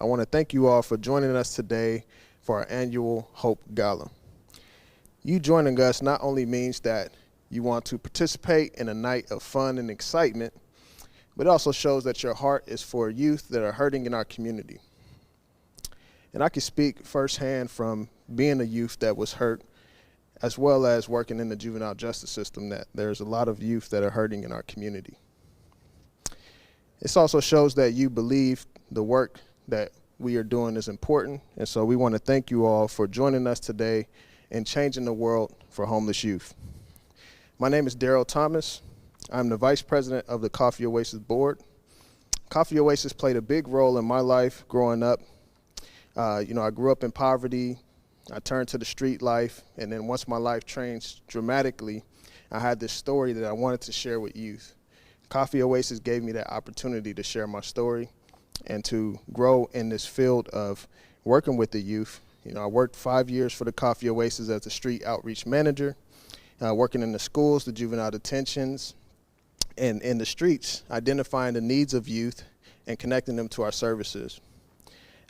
I want to thank you all for joining us today for our annual Hope Gala. You joining us not only means that you want to participate in a night of fun and excitement, but it also shows that your heart is for youth that are hurting in our community. And I can speak firsthand from being a youth that was hurt, as well as working in the juvenile justice system, that there's a lot of youth that are hurting in our community. This also shows that you believe the work that we are doing is important, and so we want to thank you all for joining us today in changing the world for homeless youth. My name is Daryl Thomas. I'm the Vice President of the Coffee Oasis Board. Coffee Oasis played a big role in my life growing up. I grew up in poverty. I turned to the street life, and then once my life changed dramatically, I had this story that I wanted to share with youth. Coffee Oasis gave me that opportunity to share my story and to grow in this field of working with the youth. I worked 5 years for the Coffee Oasis as a street outreach manager, working in the schools, the juvenile detentions, and in the streets, identifying the needs of youth and connecting them to our services.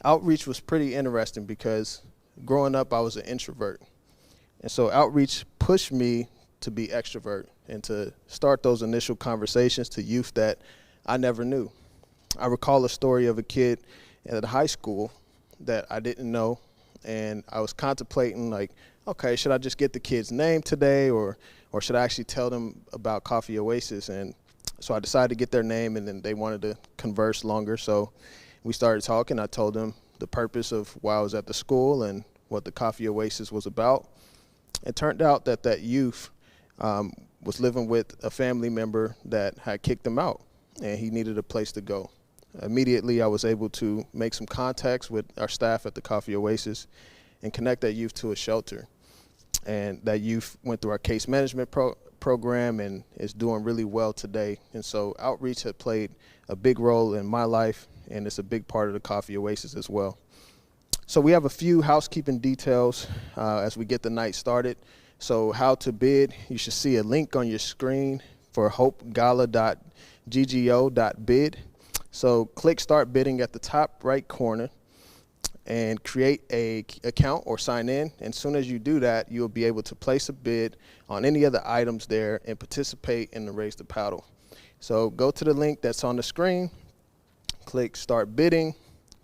Outreach was pretty interesting because growing up, I was an introvert. And so outreach pushed me to be extrovert and to start those initial conversations to youth that I never knew. I recall a story of a kid at a high school that I didn't know, and I was contemplating, okay, should I just get the kid's name today or should I actually tell them about Coffee Oasis? And so I decided to get their name, and then they wanted to converse longer. So we started talking. I told them the purpose of why I was at the school and what the Coffee Oasis was about. It turned out that youth was living with a family member that had kicked him out, and he needed a place to go. Immediately, I was able to make some contacts with our staff at the Coffee Oasis and connect that youth to a shelter. And that youth went through our case management program and is doing really well today. And so outreach had played a big role in my life, and it's a big part of the Coffee Oasis as well. So we have a few housekeeping details as we get the night started. So how to bid, you should see a link on your screen for hopegala.ggo.bid. So click start bidding at the top right corner and create a account or sign in. And as soon as you do that, you'll be able to place a bid on any of the items there and participate in the Raise the Paddle. So go to the link that's on the screen, click start bidding,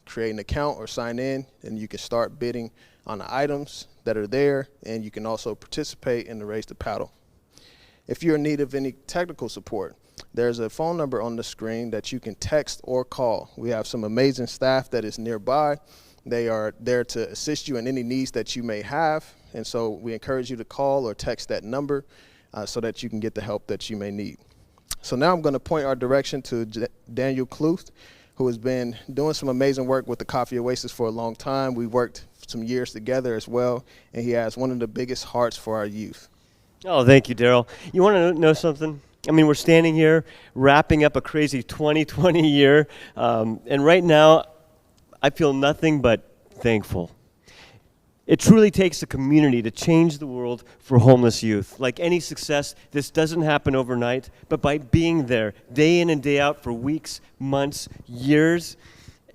create an account or sign in, and you can start bidding on the items that are there, and you can also participate in the Raise the Paddle. If you're in need of any technical support, there's a phone number on the screen that you can text or call. We have some amazing staff that is nearby. They are there to assist you in any needs that you may have, and so we encourage you to call or text that number so that you can get the help that you may need. So now I'm going to point our direction to Daniel Kluth, who has been doing some amazing work with the Coffee Oasis for a long time. We worked some years together as well, and he has one of the biggest hearts for our youth. Oh, thank you, Daryl. You want to know something? I mean, we're standing here wrapping up a crazy 2020 year, and right now I feel nothing but thankful. It truly takes a community to change the world for homeless youth. Like any success, this doesn't happen overnight, but by being there day in and day out for weeks, months, years,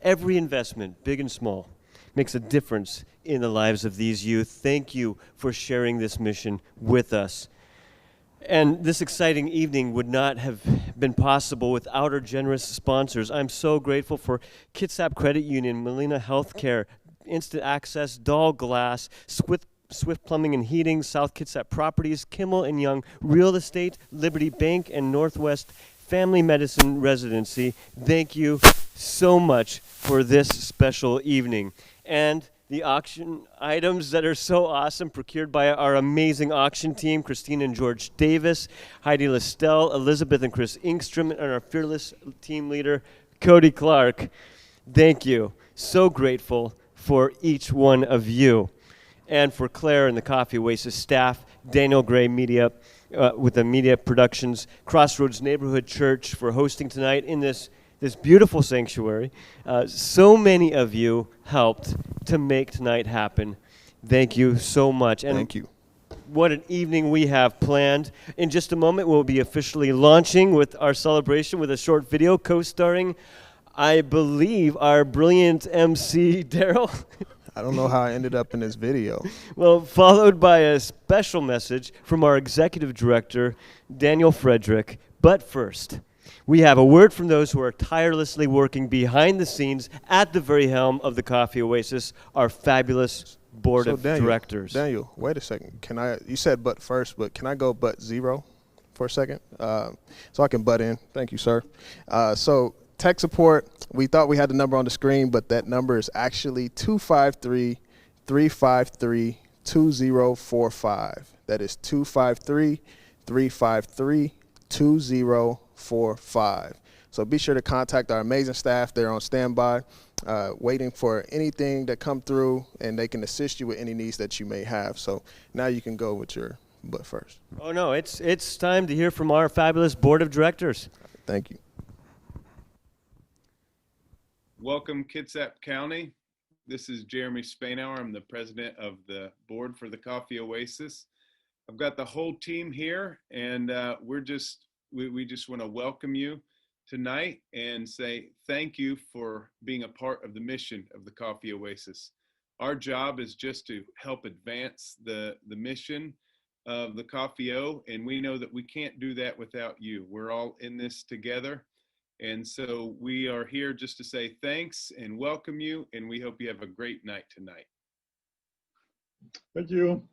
every investment, big and small, makes a difference in the lives of these youth. Thank you for sharing this mission with us. And this exciting evening would not have been possible without our generous sponsors. I'm so grateful for Kitsap Credit Union, Molina Healthcare, Instant Access, Dahl Glass, Swift Plumbing and Heating, South Kitsap Properties, Kimmel and Young Real Estate, Liberty Bank, and Northwest Family Medicine Residency. Thank you so much for this special evening. And the auction items that are so awesome, procured by our amazing auction team, Christine and George Davis, Heidi Listell, Elizabeth and Chris Ingstrom, and our fearless team leader, Cody Clark. Thank you. So grateful for each one of you. And for Claire and the Coffee Oasis staff, Daniel Gray Media with the Media Productions, Crossroads Neighborhood Church for hosting tonight in this beautiful sanctuary. So many of you helped to make tonight happen. Thank you so much. And Thank you. What an evening we have planned. In just a moment, we'll be officially launching with our celebration with a short video co-starring I believe our brilliant MC, Daryl. I don't know how I ended up in this video. Well, followed by a special message from our executive director, Daniel Frederick. But first, we have a word from those who are tirelessly working behind the scenes at the very helm of the Coffee Oasis, our fabulous board of directors. Daniel, wait a second. You said but first, but can I go but zero for a second? So I can butt in. Thank you, sir. So tech support, we thought we had the number on the screen, but that number is actually 253-353-2045. That is 253-353-2045. So be sure to contact our amazing staff. They're on standby, waiting for anything that come through, and they can assist you with any needs that you may have. So now you can go with your but first. Oh, no, it's time to hear from our fabulous board of directors. Thank you. Welcome, Kitsap County. This is Jeremy Spainhour. I'm the president of the board for the Coffee Oasis. I've got the whole team here, and we just want to welcome you tonight and say thank you for being a part of the mission of the Coffee Oasis. Our job is just to help advance the mission of the Coffee O, and we know that we can't do that without you. We're all in this together. And so we are here just to say thanks and welcome you, and we hope you have a great night tonight. Thank you.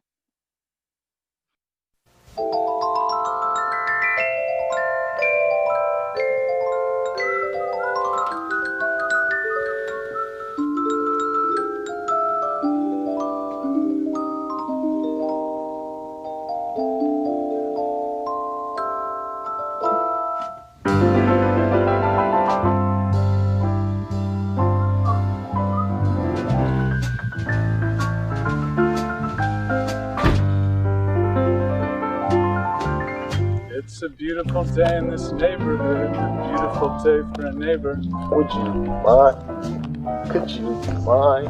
It's a beautiful day in this neighborhood, a beautiful day for a neighbor. Would you mind? Could you mind?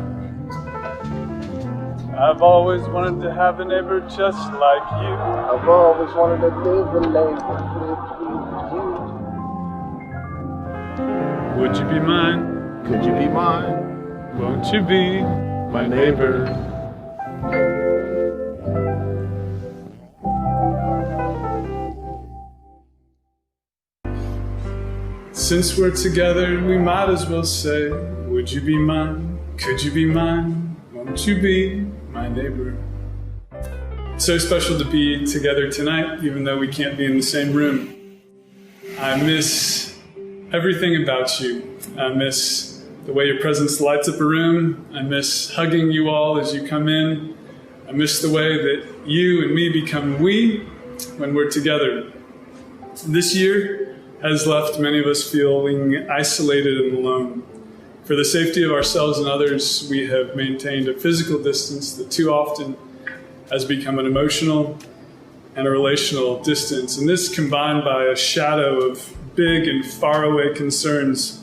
I've always wanted to have a neighbor just like you. I've always wanted to live a life with you. Would you be mine? Could you be mine? Won't you be my neighbor? Since we're together, we might as well say, would you be mine? Could you be mine? Won't you be my neighbor? It's so special to be together tonight, even though we can't be in the same room. I miss everything about you. I miss the way your presence lights up a room. I miss hugging you all as you come in. I miss the way that you and me become we when we're together. This year has left many of us feeling isolated and alone. For the safety of ourselves and others, we have maintained a physical distance that too often has become an emotional and a relational distance. And this, combined by a shadow of big and faraway concerns,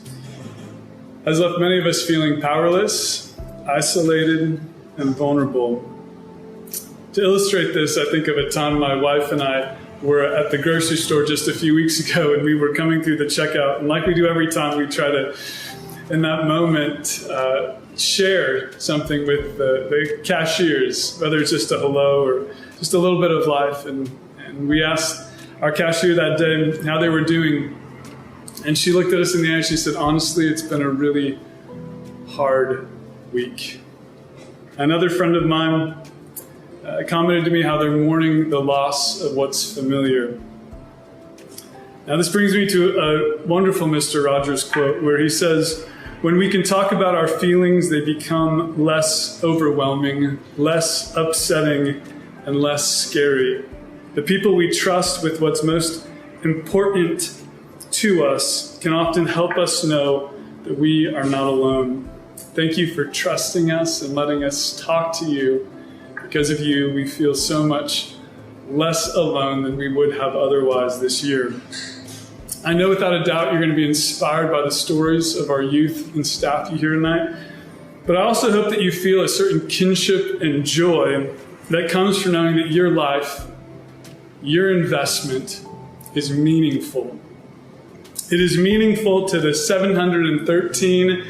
has left many of us feeling powerless, isolated, and vulnerable. To illustrate this, I think of a time my wife and I were at the grocery store just a few weeks ago, and we were coming through the checkout. And like we do every time, we try to, in that moment, share something with the cashiers, whether it's just a hello or just a little bit of life. And we asked our cashier that day how they were doing. And she looked at us in the eye and she said, honestly, it's been a really hard week. Another friend of mine commented to me how they're mourning the loss of what's familiar. Now this brings me to a wonderful Mr. Rogers quote where he says, when we can talk about our feelings, they become less overwhelming, less upsetting, and less scary. The people we trust with what's most important to us can often help us know that we are not alone. Thank you for trusting us and letting us talk to you. Because of you, we feel so much less alone than we would have otherwise this year. I know without a doubt you're going to be inspired by the stories of our youth and staff you hear tonight, but I also hope that you feel a certain kinship and joy that comes from knowing that your life, your investment is meaningful. It is meaningful to the 713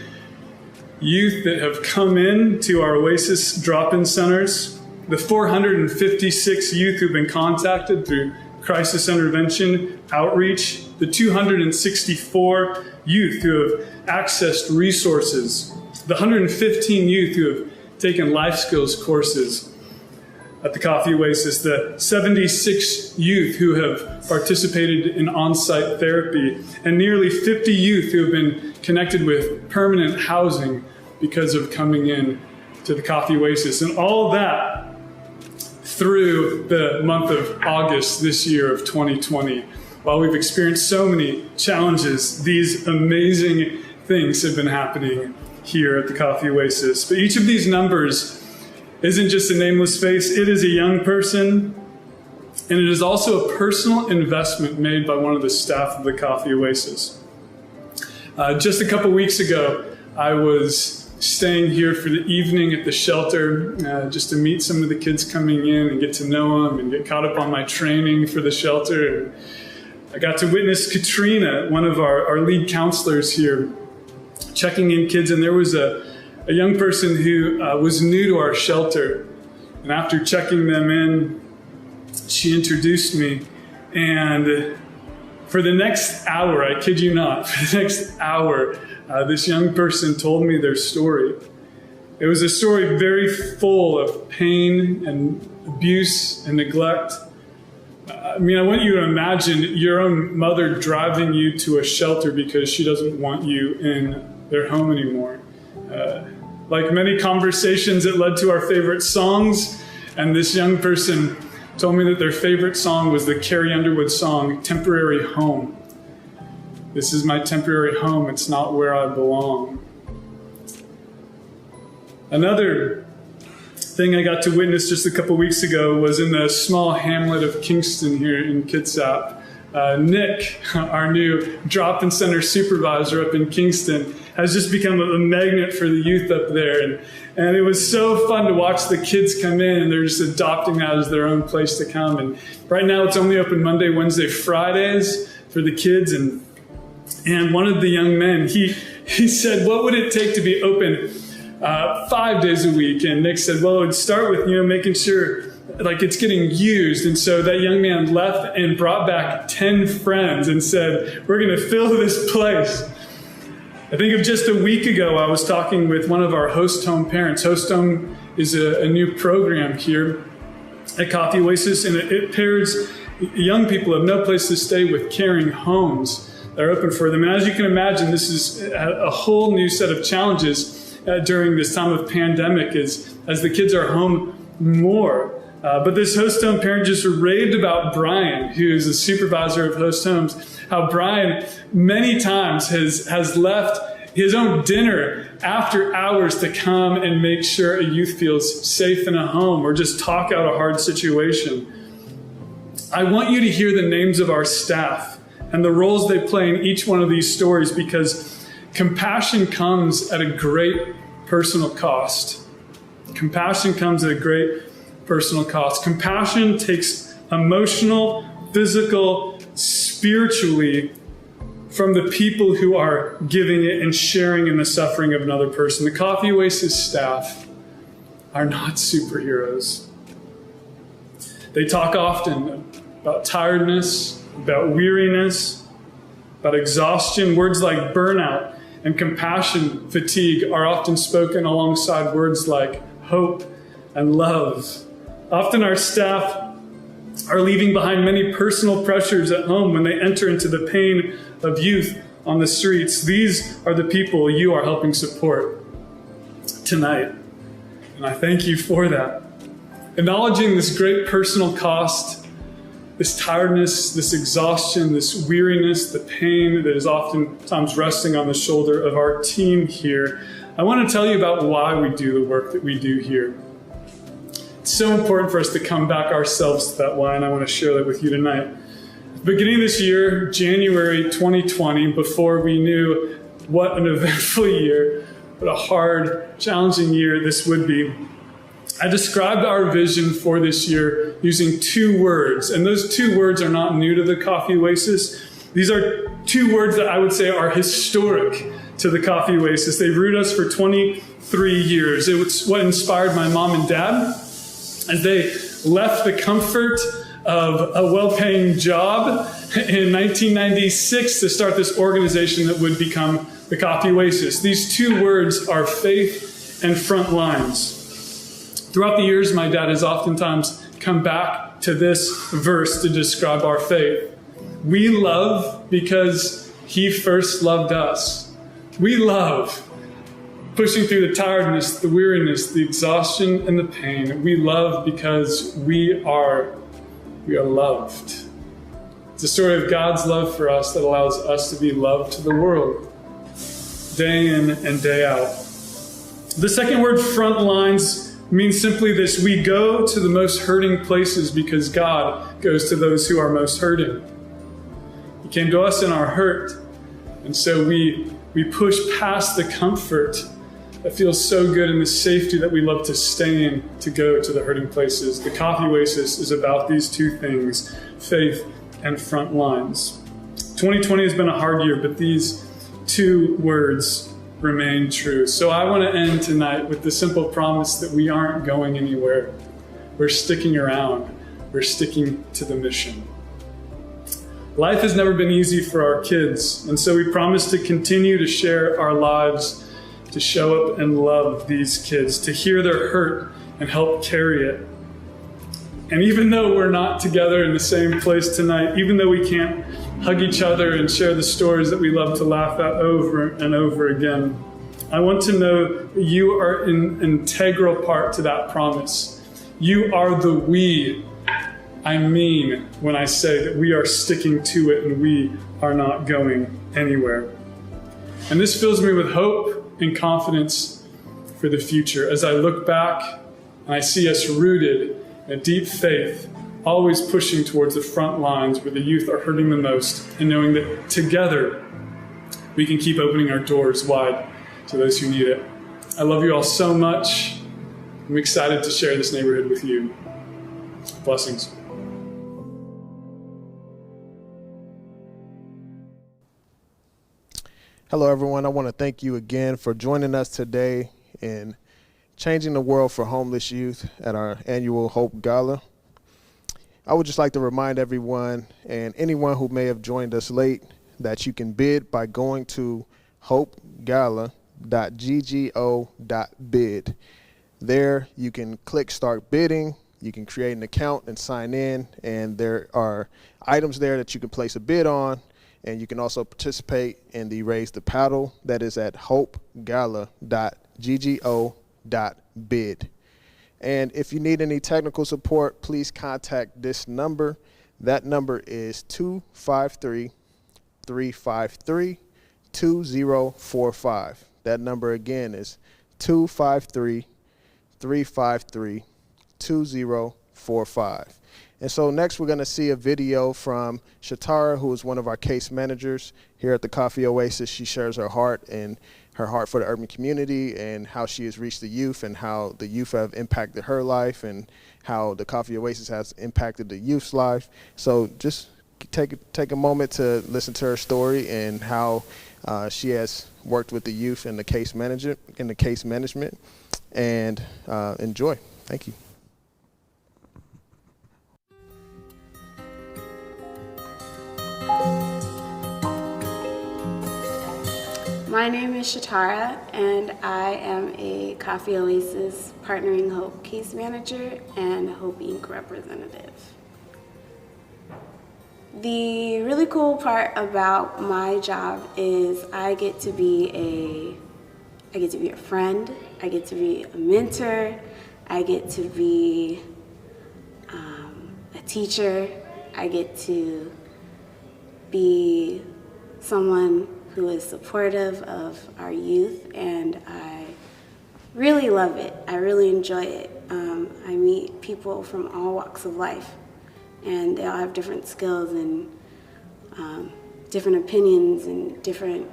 youth that have come in to our Oasis drop-in centers, the 456 youth who've been contacted through crisis intervention, outreach, the 264 youth who have accessed resources, the 115 youth who have taken life skills courses at the Coffee Oasis, the 76 youth who have participated in on-site therapy, and nearly 50 youth who have been connected with permanent housing because of coming in to the Coffee Oasis. And all of that through the month of August this year of 2020. While we've experienced so many challenges, these amazing things have been happening here at the Coffee Oasis. But each of these numbers isn't just a nameless face, it is a young person, and it is also a personal investment made by one of the staff of the Coffee Oasis. Just a couple weeks ago, I was staying here for the evening at the shelter just to meet some of the kids coming in and get to know them and get caught up on my training for the shelter. And I got to witness Katrina, one of our lead counselors here, checking in kids, and there was a young person who was new to our shelter. And after checking them in, she introduced me. And for the next hour, I kid you not, for the next hour, this young person told me their story. It was a story very full of pain and abuse and neglect. I mean, I want you to imagine your own mother driving you to a shelter because she doesn't want you in their home anymore. Like many conversations, it led to our favorite songs, and this young person told me that their favorite song was the Carrie Underwood song, Temporary Home. This is my temporary home, it's not where I belong. Another thing I got to witness just a couple weeks ago was in the small hamlet of Kingston here in Kitsap. Nick, our new drop-in center supervisor up in Kingston, has just become a magnet for the youth up there. And it was so fun to watch the kids come in, and they're just adopting that as their own place to come. And right now it's only open Monday, Wednesday, Fridays for the kids. And one of the young men, he said, what would it take to be open 5 days a week? And Nick said, well, it would start with, making sure like it's getting used. And so that young man left and brought back 10 friends and said, we're going to fill this place. I think of just a week ago, I was talking with one of our host home parents. Host home is a new program here at Coffee Oasis, and it pairs young people who have no place to stay with caring homes that are open for them. And as you can imagine, this is a whole new set of challenges during this time of pandemic as the kids are home more. But this host home parent just raved about Brian, who is a supervisor of host homes, how Brian many times has left his own dinner after hours to come and make sure a youth feels safe in a home or just talk out a hard situation. I want you to hear the names of our staff and the roles they play in each one of these stories, because compassion comes at a great personal cost. Compassion comes at a great personal cost. Compassion takes emotional, physical, spiritually from the people who are giving it and sharing in the suffering of another person. The Coffee Oasis staff are not superheroes. They talk often about tiredness, about weariness, about exhaustion. Words like burnout and compassion fatigue are often spoken alongside words like hope and love. Often our staff are leaving behind many personal pressures at home when they enter into the pain of youth on the streets. These are the people you are helping support tonight. And I thank you for that. Acknowledging this great personal cost, this tiredness, this exhaustion, this weariness, the pain that is oftentimes resting on the shoulder of our team here, I want to tell you about why we do the work that we do here. It's so important for us to come back ourselves to that why, and I want to share that with you tonight. Beginning of this year, January 2020, before we knew what an eventful year, what a hard, challenging year this would be, I described our vision for this year using 2 words. And those 2 words are not new to the Coffee Oasis. These are two words that I would say are historic to the Coffee Oasis. They've rooted us for 23 years. It was what inspired my mom and dad as they left the comfort of a well-paying job in 1996 to start this organization that would become the Coffee Oasis. These two words are faith and front lines. Throughout the years, my dad has oftentimes come back to this verse to describe our faith. We love because he first loved us. We love pushing through the tiredness, the weariness, the exhaustion, and the pain. We love because we are loved. It's a story of God's love for us that allows us to be loved to the world, day in and day out. The second word, front lines, means simply this: we go to the most hurting places because God goes to those who are most hurting. He came to us in our hurt, and so we push past the comfort that feels so good and the safety that we love to stay in to go to the hurting places. The Coffee Oasis is about these two things, faith and front lines. 2020 has been a hard year, but these two words remain true. So I want to end tonight with the simple promise that we aren't going anywhere. We're sticking around. We're sticking to the mission. Life has never been easy for our kids, and so we promise to continue to share our lives, to show up and love these kids, to hear their hurt and help carry it. And even though we're not together in the same place tonight, even though we can't hug each other and share the stories that we love to laugh at over and over again, I want to know that you are an integral part to that promise. You are the we I mean when I say that we are sticking to it and we are not going anywhere. And this fills me with hope and confidence for the future as I look back and I see us rooted in a deep faith, always pushing towards the front lines where the youth are hurting the most, and knowing that together we can keep opening our doors wide to those who need it. I love you all so much. I'm excited to share this neighborhood with you. Blessings. Hello, everyone. I want to thank you again for joining us today in Changing the World for Homeless Youth at our annual Hope Gala. I would just like to remind everyone and anyone who may have joined us late that you can bid by going to hopegala.ggo.bid. There you can click Start Bidding. You can create an account and sign in, and there are items there that you can place a bid on. And you can also participate in the Raise the Paddle that is at hopegala.ggo.bid. And if you need any technical support, please contact this number. That number is 253-353-2045. That number again is 253-353-2045. And so next we're going to see a video from Shatara, who is one of our case managers here at the Coffee Oasis. She shares her heart and her heart for the urban community and how she has reached the youth and how the youth have impacted her life and how the Coffee Oasis has impacted the youth's life. So just take a moment to listen to her story and how she has worked with the youth in the case management and enjoy. Thank you. My name is Shatara, and I am a Coffee Oasis Partnering Hope case manager and Hope Inc. representative. The really cool part about my job is I get to be a friend, I get to be a mentor, I get to be a teacher, I get to be someone who is supportive of our youth, and I really love it. I really enjoy it. I meet people from all walks of life, and they all have different skills and different opinions and different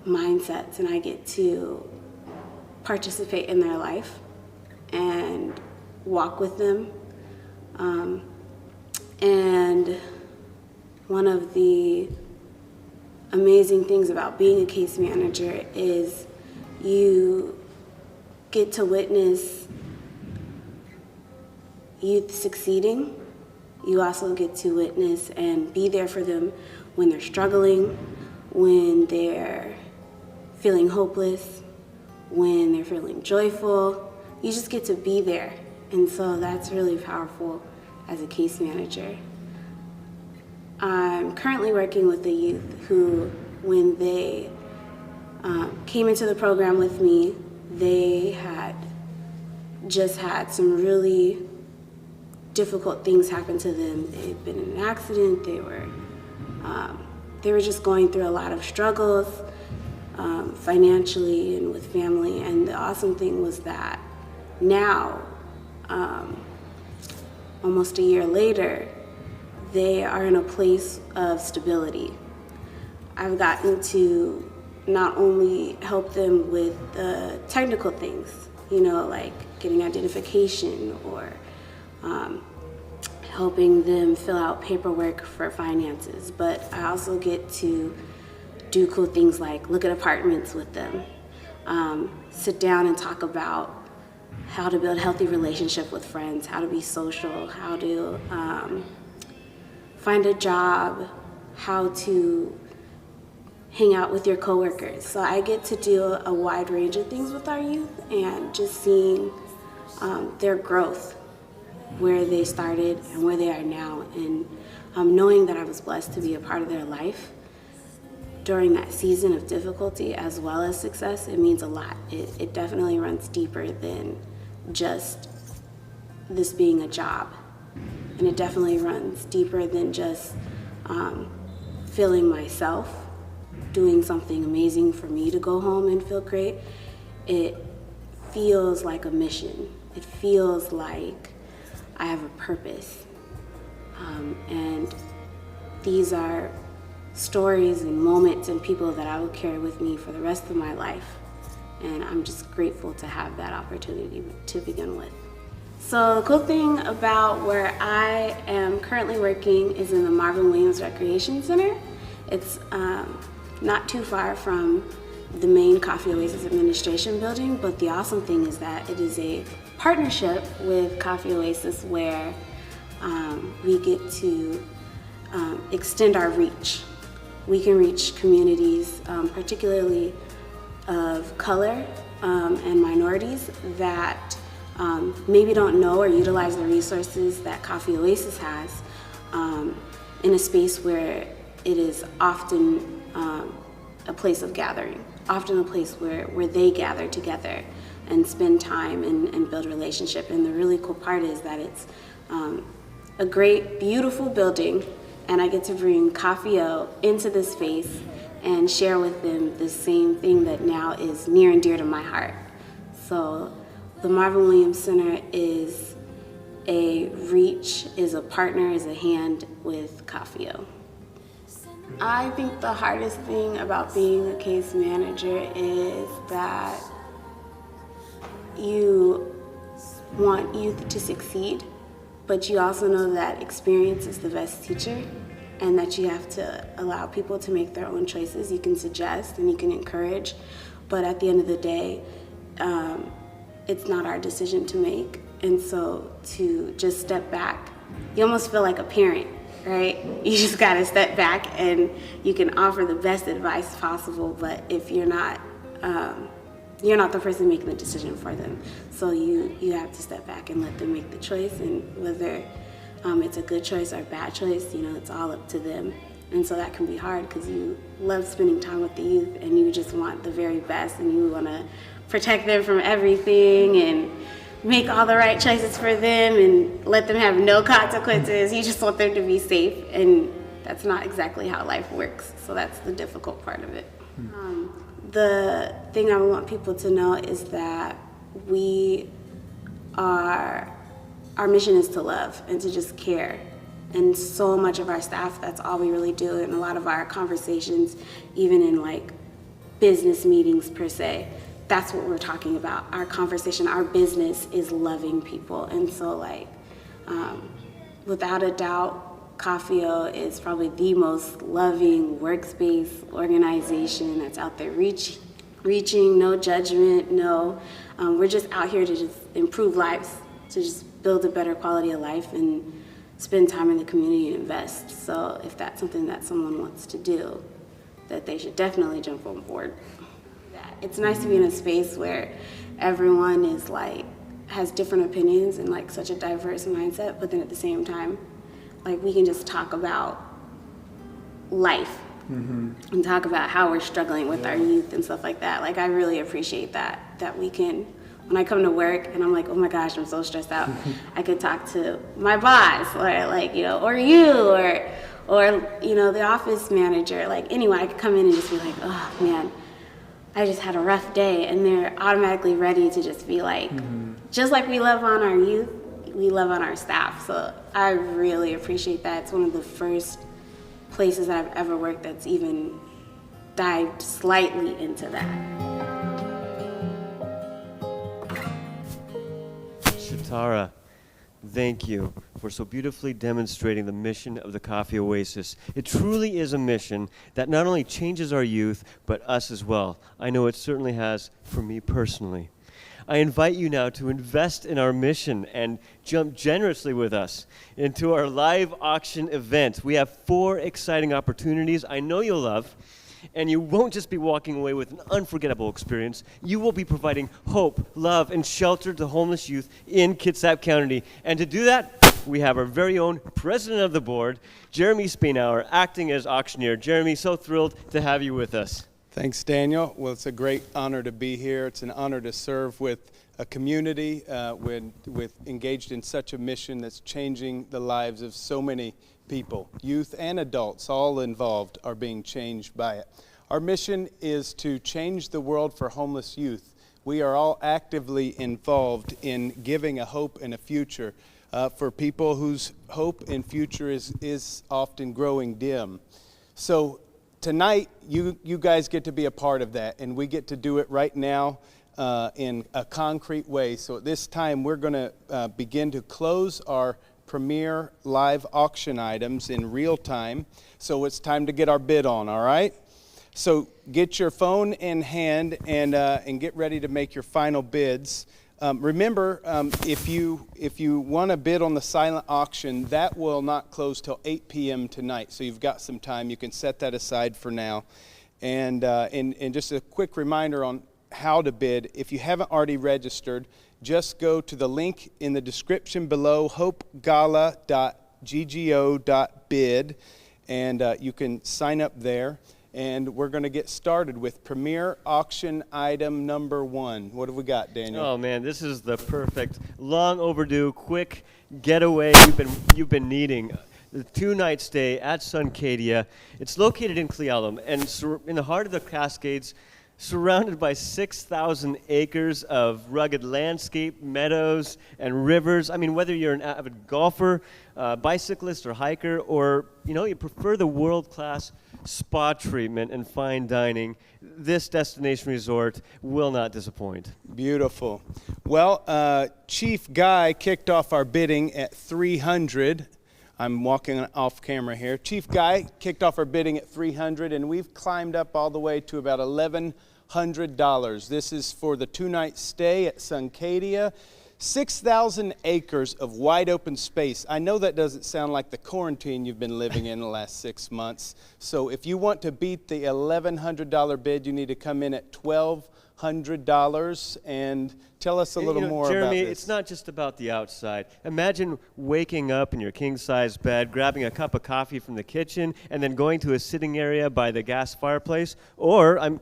mindsets, and I get to participate in their life and walk with them and one of the amazing things about being a case manager is you get to witness youth succeeding. You also get to witness and be there for them when they're struggling, when they're feeling hopeless, when they're feeling joyful. You just get to be there. And so that's really powerful as a case manager. I'm currently working with a youth who, when they came into the program with me, they had just had some really difficult things happen to them. They'd been in an accident. They were just going through a lot of struggles financially and with family. And the awesome thing was that now, almost a year later, they are in a place of stability. I've gotten to not only help them with the technical things, like getting identification or helping them fill out paperwork for finances, but I also get to do cool things like look at apartments with them, sit down and talk about how to build healthy relationship with friends, how to be social, how to find a job, how to hang out with your coworkers. So I get to do a wide range of things with our youth, and just seeing their growth, where they started and where they are now, and knowing that I was blessed to be a part of their life during that season of difficulty as well as success, it means a lot. It definitely runs deeper than just this being a job. And it definitely runs deeper than just feeling myself doing something amazing for me to go home and feel great. It feels like a mission. It feels like I have a purpose. And these are stories and moments and people that I will carry with me for the rest of my life. And I'm just grateful to have that opportunity to begin with. So the cool thing about where I am currently working is in the Marvin Williams Recreation Center. It's not too far from the main Coffee Oasis Administration building, but the awesome thing is that it is a partnership with Coffee Oasis where we get to extend our reach. We can reach communities, particularly of color and minorities that maybe don't know or utilize the resources that Coffee Oasis has in a space where it is often a place of gathering, often a place where they gather together and spend time and build relationship. And the really cool part is that it's a great, beautiful building, and I get to bring Coffee-O into this space and share with them the same thing that now is near and dear to my heart. So the Marvin Williams Center is a reach, is a partner, is a hand with Coffee-O. I think the hardest thing about being a case manager is that you want youth to succeed, but you also know that experience is the best teacher, and that you have to allow people to make their own choices. You can suggest and you can encourage, but at the end of the day, it's not our decision to make. And so to just step back, you almost feel like a parent, right? You just gotta step back and you can offer the best advice possible, but if you're not the person making the decision for them. So you have to step back and let them make the choice, and whether it's a good choice or a bad choice, it's all up to them. And so that can be hard because you love spending time with the youth and you just want the very best, and you want to protect them from everything and make all the right choices for them and let them have no consequences. You just want them to be safe, and that's not exactly how life works. So that's the difficult part of it. The thing I want people to know is that our mission is to love and to just care. And so much of our staff, that's all we really do. And a lot of our conversations, even in like business meetings per se, that's what we're talking about. Our conversation, our business is loving people. And so without a doubt, Coffeo is probably the most loving workspace organization that's out there reaching, no judgment, we're just out here to just improve lives, to just build a better quality of life and spend time in the community and invest. So if that's something that someone wants to do, that they should definitely jump on board. It's nice to be in a space where everyone is has different opinions and such a diverse mindset, but then at the same time, we can just talk about life and talk about how we're struggling with our youth and stuff like that. I really appreciate that we can, when I come to work and I'm like, oh my gosh, I'm so stressed out, I could talk to my boss or or you or the office manager, anyone. I could come in and just be like, oh man, I just had a rough day, and they're automatically ready to just be just like we love on our youth, we love on our staff. So I really appreciate that. It's one of the first places that I've ever worked that's even dived slightly into that. Shatara, thank you for so beautifully demonstrating the mission of the Coffee Oasis. It truly is a mission that not only changes our youth, but us as well. I know it certainly has for me personally. I invite you now to invest in our mission and jump generously with us into our live auction event. We have 4 exciting opportunities I know you'll love. And you won't just be walking away with an unforgettable experience. You will be providing hope, love, and shelter to homeless youth in Kitsap County. And to do that, we have our very own president of the board, Jeremy Spainhour, acting as auctioneer. Jeremy, so thrilled to have you with us. Thanks, Daniel. Well, it's a great honor to be here. It's an honor to serve with a community with engaged in such a mission that's changing the lives of so many people. Youth and adults, all involved, are being changed by it. Our mission is to change the world for homeless youth. We are all actively involved in giving a hope and a future for people whose hope and future is often growing dim. So tonight, you guys get to be a part of that, and we get to do it right now in a concrete way. So at this time, we're going to begin to close our premier live auction items in real time. So it's time to get our bid on, all right? So get your phone in hand and get ready to make your final bids. Remember, if you want to bid on the silent auction, that will not close till 8 p.m. tonight. So you've got some time. You can set that aside for now. And just a quick reminder on how to bid. If you haven't already registered, just go to the link in the description below, hopegala.ggo.bid, and you can sign up there. And we're going to get started with premier auction item number 1. What have we got, Daniel? Oh man, this is the perfect, long overdue, quick getaway you've been needing. The 2-night stay at Suncadia. It's located in Cle Elum and in the heart of the Cascades, surrounded by 6,000 acres of rugged landscape, meadows, and rivers. I mean, whether you're an avid golfer, bicyclist, or hiker, or you prefer the world-class spa treatment and fine dining, this destination resort will not disappoint. Beautiful. Well, Chief Guy kicked off our bidding at $300. I'm walking off camera here. Chief Guy kicked off our bidding at $300, and we've climbed up all the way to about $1,100. This is for the 2-night stay at Suncadia. 6,000 acres of wide open space. I know that doesn't sound like the quarantine you've been living in the last 6 months. So if you want to beat the $1,100 bid, you need to come in at $1,200 and tell us a little more Jeremy, about this. It's not just about the outside. Imagine waking up in your king-size bed, grabbing a cup of coffee from the kitchen, and then going to a sitting area by the gas fireplace. Or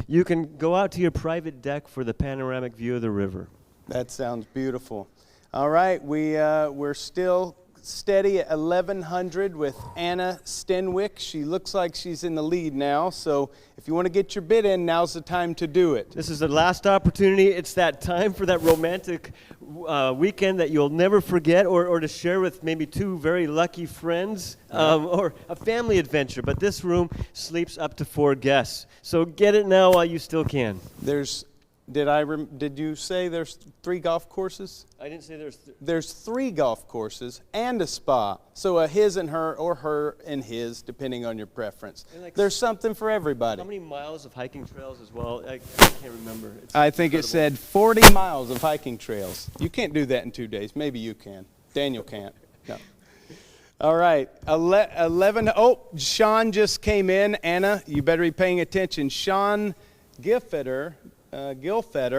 you can go out to your private deck for the panoramic view of the river. That sounds beautiful. All right, we're still steady at 1,100 with Anna Stenwick. She looks like she's in the lead now, so if you want to get your bid in, now's the time to do it. This is the last opportunity. It's that time for that romantic weekend that you'll never forget, or to share with maybe 2 very lucky friends, or a family adventure. But this room sleeps up to 4 guests, so get it now while you still can. There's Did you say there's 3 golf courses? I didn't say There's 3 golf courses and a spa. So a his and her, or her and his, depending on your preference. Like, there's something for everybody. How many miles of hiking trails as well? I can't remember. I think it said 40 miles of hiking trails. You can't do that in 2 days. Maybe you can. Daniel can't. No. All right. 11. Oh, Sean just came in. Anna, you better be paying attention. Sean Gilfetter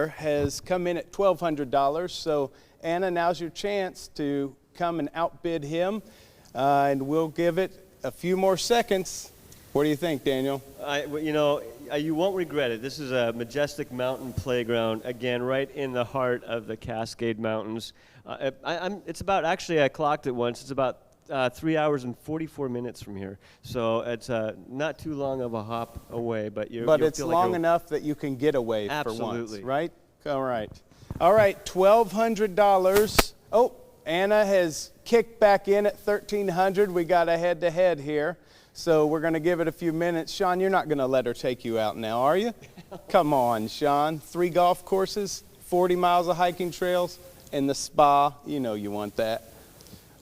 has come in at $1,200. So, Anna, now's your chance to come and outbid him. And we'll give it a few more seconds. What do you think, Daniel? You won't regret it. This is a majestic mountain playground, again, right in the heart of the Cascade Mountains. It's about, actually, I clocked it once. It's about 3 hours and 44 minutes from here. So it's not too long of a hop away, but it's long enough that you can get away for once, right? All right. All right, $1,200. Oh, Anna has kicked back in at $1,300. We got a head-to-head here. So we're going to give it a few minutes. Sean, you're not going to let her take you out now, are you? Come on, Sean. 3 golf courses, 40 miles of hiking trails, and the spa. You know you want that.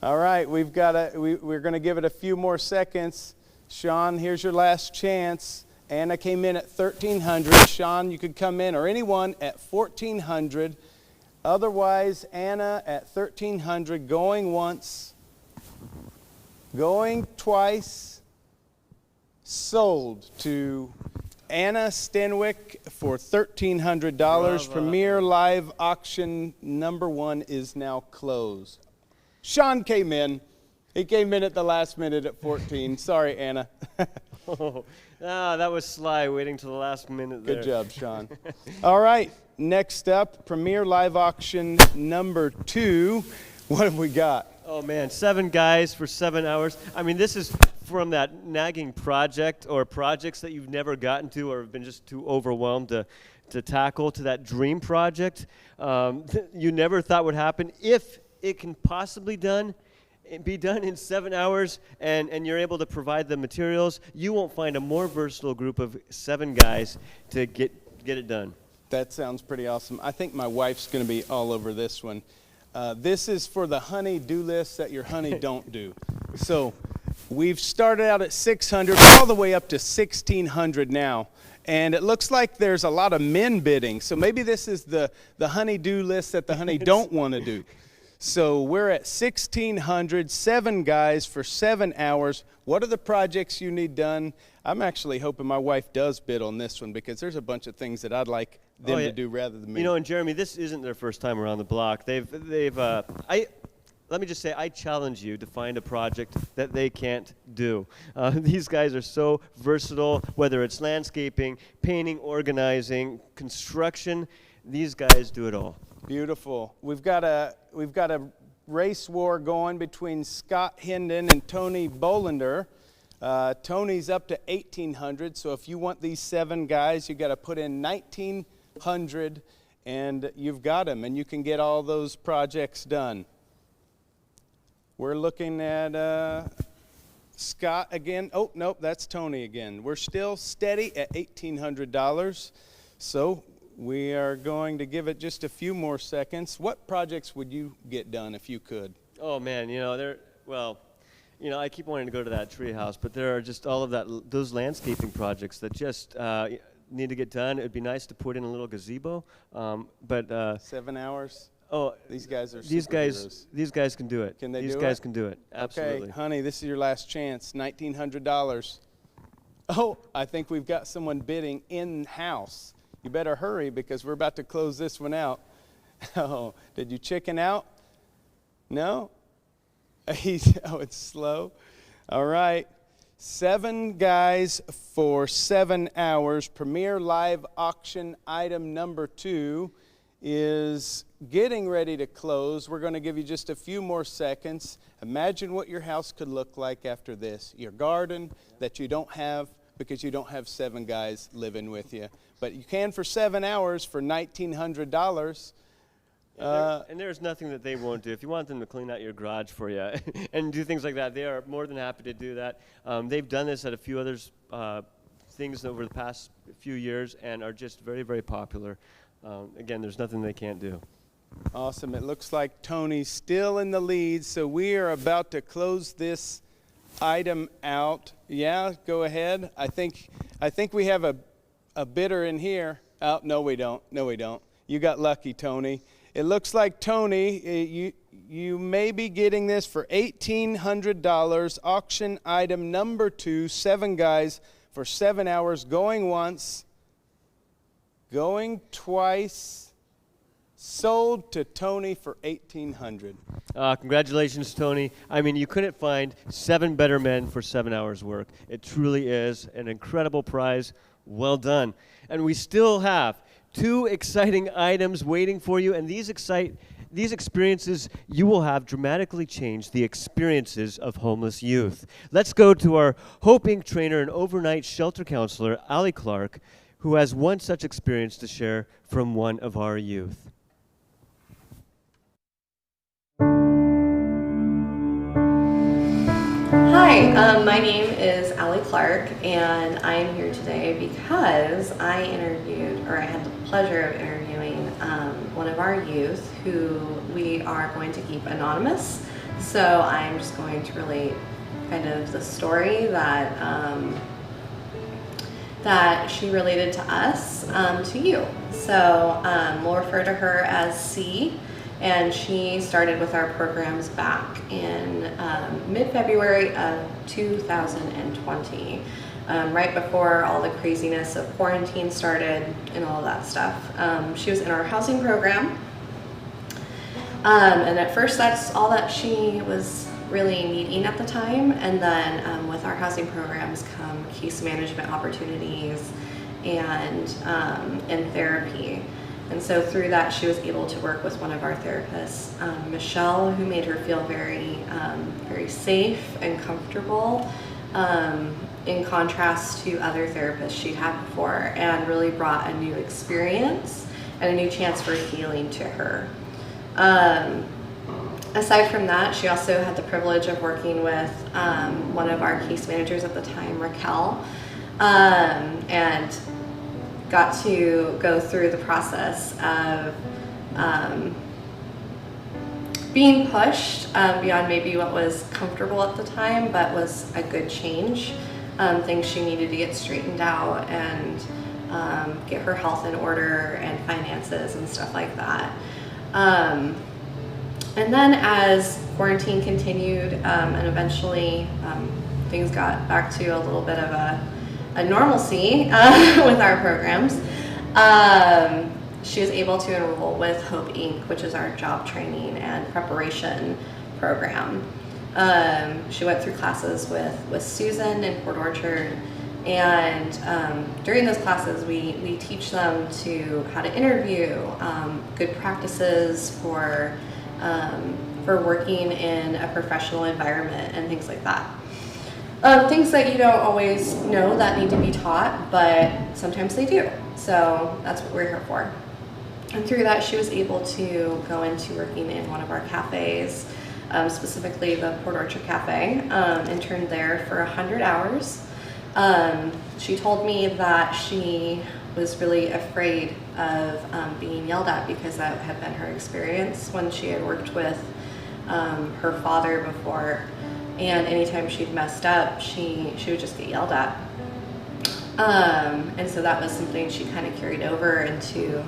All right, we're going to give it a few more seconds. Sean, here's your last chance. Anna came in at $1,300. Sean, you could come in, or anyone, at $1,400. Otherwise, Anna at $1,300, going once, going twice. Sold to Anna Stenwick for $1,300. Premier Live Auction number 1 is now closed. Sean came in. He came in at the last minute at 14. Sorry, Anna. That was sly, waiting till the last minute there. Good job, Sean. All right, next up, Premier Live Auction number 2. What have we got? Oh, man, 7 guys for 7 hours. I mean, this is from that nagging project or projects that you've never gotten to or have been just too overwhelmed to tackle, to that dream project you never thought would happen. If it can possibly be done in 7 hours and you're able to provide the materials, you won't find a more versatile group of 7 guys to get it done. That sounds pretty awesome. I think my wife's going to be all over this one. This is for the honey-do list that your honey don't do. So we've started out at 600 all the way up to 1,600 now. And it looks like there's a lot of men bidding. So maybe this is the honey-do list that the honey don't want to do. So we're at 1,600, 7 guys for 7 hours. What are the projects you need done? I'm actually hoping my wife does bid on this one because there's a bunch of things that I'd like them to do rather than me. You know, and Jeremy, this isn't their first time around the block. Let me just say, I challenge you to find a project that they can't do. These guys are so versatile, whether it's landscaping, painting, organizing, construction. These guys do it all. Beautiful. We've got a race war going between Scott Hendon and Tony Bolander. Tony's up to 1,800, so if you want these 7 guys, you got to put in 1,900, and you've got them, and you can get all those projects done. We're looking at Scott again. Oh, nope, that's Tony again. We're still steady at $1,800, so we are going to give it just a few more seconds. What projects would you get done if you could? Oh, man, I keep wanting to go to that tree house, but there are just all of those landscaping projects that just need to get done. It would be nice to put in a little gazebo, but 7 hours. Oh, these guys are superheroes. These guys can do it. Can they do it? These guys can do it. Absolutely. Okay, honey, this is your last chance. $1,900. Oh, I think we've got someone bidding in-house. You better hurry because we're about to close this one out. Oh, did you chicken out? No? It's slow. All right. 7 guys for 7 hours. Premier Live Auction item number 2 is getting ready to close. We're going to give you just a few more seconds. Imagine what your house could look like after this. Your garden that you don't have because you don't have 7 guys living with you. But you can for 7 hours for $1,900. And there's nothing that they won't do. If you want them to clean out your garage for you and do things like that, they are more than happy to do that. They've done this at a few other things over the past few years and are just very, very popular. Again, there's nothing they can't do. Awesome. It looks like Tony's still in the lead, so we are about to close this item out. Yeah, go ahead. I think we have a bidder in here. Oh, no, we don't. No, we don't. You got lucky, Tony. It looks like Tony, you may be getting this for $1,800. Auction item number 2, 7 guys for 7 hours, going once, going twice, sold to Tony for $1,800. Congratulations, Tony. I mean, you couldn't find 7 better men for 7 hours work. It truly is an incredible prize. Well done. And we still have 2 exciting items waiting for you, and these experiences you will have dramatically change the experiences of homeless youth. Let's go to our Hope Inc. trainer and overnight shelter counselor, Allie Clark, who has one such experience to share from one of our youth. Hi, my name is Allie Clark, and I'm here today because I had the pleasure of interviewing one of our youth who we are going to keep anonymous. So I'm just going to relate kind of the story that she related to us to you. So we'll refer to her as C. And she started with our programs back in mid-February of 2020, right before all the craziness of quarantine started and all of that stuff. She was in our housing program, and at first that's all that she was really needing at the time. And then with our housing programs come case management opportunities and therapy. And so through that, she was able to work with one of our therapists, Michelle, who made her feel very, very safe and comfortable, in contrast to other therapists she'd had before, and really brought a new experience and a new chance for healing to her. Aside from that, she also had the privilege of working with one of our case managers at the time, Raquel, and got to go through the process of being pushed beyond maybe what was comfortable at the time, but was a good change. Things she needed to get straightened out and get her health in order and finances and stuff like that. And then as quarantine continued and eventually things got back to a little bit of a normalcy with our programs, she was able to enroll with Hope Inc., which is our job training and preparation program. She went through classes with Susan in Port Orchard, and during those classes we teach them how to interview, good practices for working in a professional environment and things like that. Things that you don't always know that need to be taught, but sometimes they do. So that's what we're here for. And through that, she was able to go into working in one of our cafes, specifically the Port Orchard Cafe, interned there for 100 hours. She told me that she was really afraid of being yelled at because that had been her experience when she had worked with her father before. And anytime she'd messed up, she would just get yelled at. And so that was something she kind of carried over into,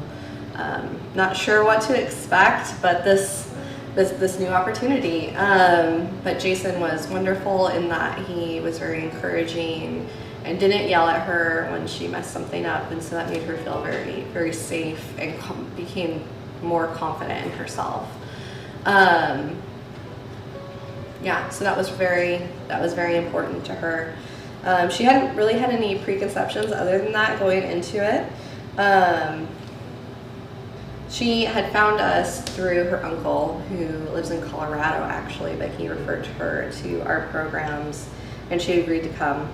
not sure what to expect, but this new opportunity. But Jason was wonderful in that he was very encouraging and didn't yell at her when she messed something up. And so that made her feel very, very safe and became more confident in herself. Yeah, so that was very important to her. She hadn't really had any preconceptions other than that going into it. She had found us through her uncle, who lives in Colorado actually, but he referred her to our programs, and she agreed to come.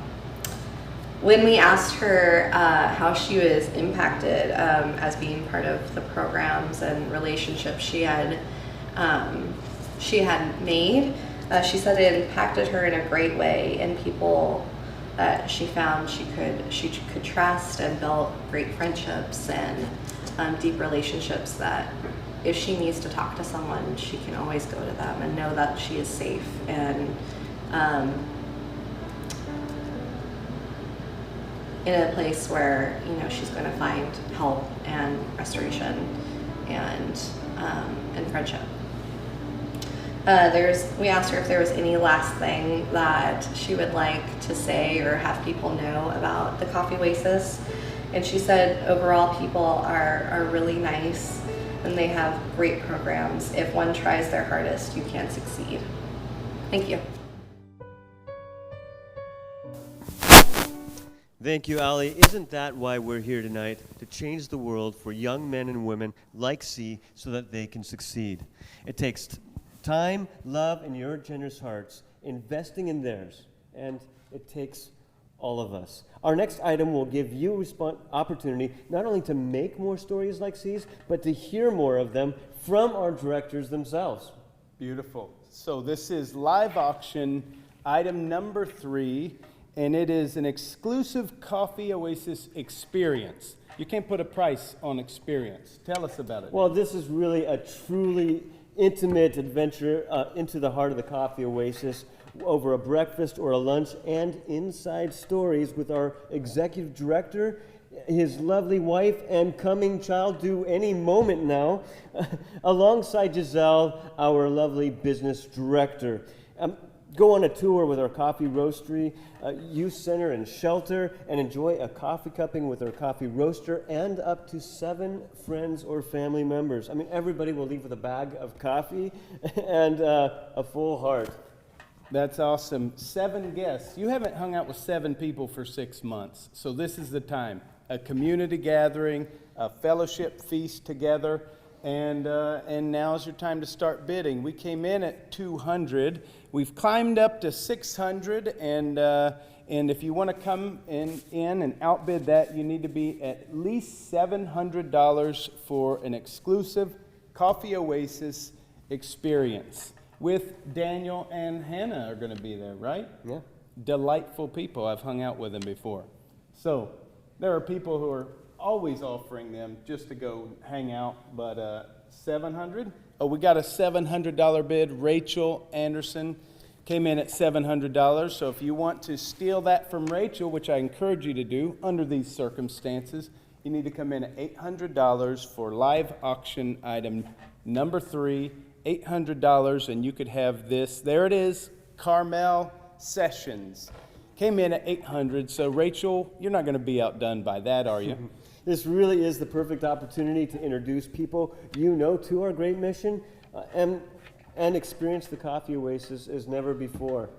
When we asked her how she was impacted as being part of the programs and relationships she had made, she said it impacted her in a great way, and people that she found she could trust and built great friendships and deep relationships that if she needs to talk to someone, she can always go to them and know that she is safe and in a place where, you know, she's going to find help and restoration and friendship. We asked her if there was any last thing that she would like to say or have people know about the Coffee Oasis, and she said overall people are really nice and they have great programs. If one tries their hardest, you can succeed. Thank you. Thank you, Allie. Isn't that why we're here tonight? To change the world for young men and women like C so that they can succeed. It takes time, love, and your generous hearts investing in theirs. And it takes all of us. Our next item will give you opportunity not only to make more stories like C's, but to hear more of them from our directors themselves. Beautiful. So this is live auction item number 3. And it is an exclusive Coffee Oasis experience. You can't put a price on experience. Tell us about it. Well, this is really a truly intimate adventure into the heart of the Coffee Oasis over a breakfast or a lunch and inside stories with our executive director, his lovely wife, and coming child due any moment now, alongside Giselle, our lovely business director. Go on a tour with our coffee roastery, youth center, and shelter, and enjoy a coffee cupping with our coffee roaster and up to 7 friends or family members. I mean, everybody will leave with a bag of coffee and a full heart. That's awesome. 7 guests. You haven't hung out with 7 people for 6 months, so this is the time. A community gathering, a fellowship feast together, and now's your time to start bidding. We came in at 200. We've climbed up to 600, and if you want to come in and outbid that, you need to be at least $700 for an exclusive Coffee Oasis experience. With Daniel and Hannah are going to be there, right? Yeah. Delightful people. I've hung out with them before. So there are people who are always offering them just to go hang out, but 700? Oh, we got a $700 bid. Rachel Anderson came in at $700. So if you want to steal that from Rachel, which I encourage you to do under these circumstances, you need to come in at $800 for live auction item number 3, $800, and you could have this. There it is, Carmel Sessions. Came in at $800. So Rachel, you're not going to be outdone by that, are you? This really is the perfect opportunity to introduce people you know to our great mission and experience the Coffee Oasis as never before.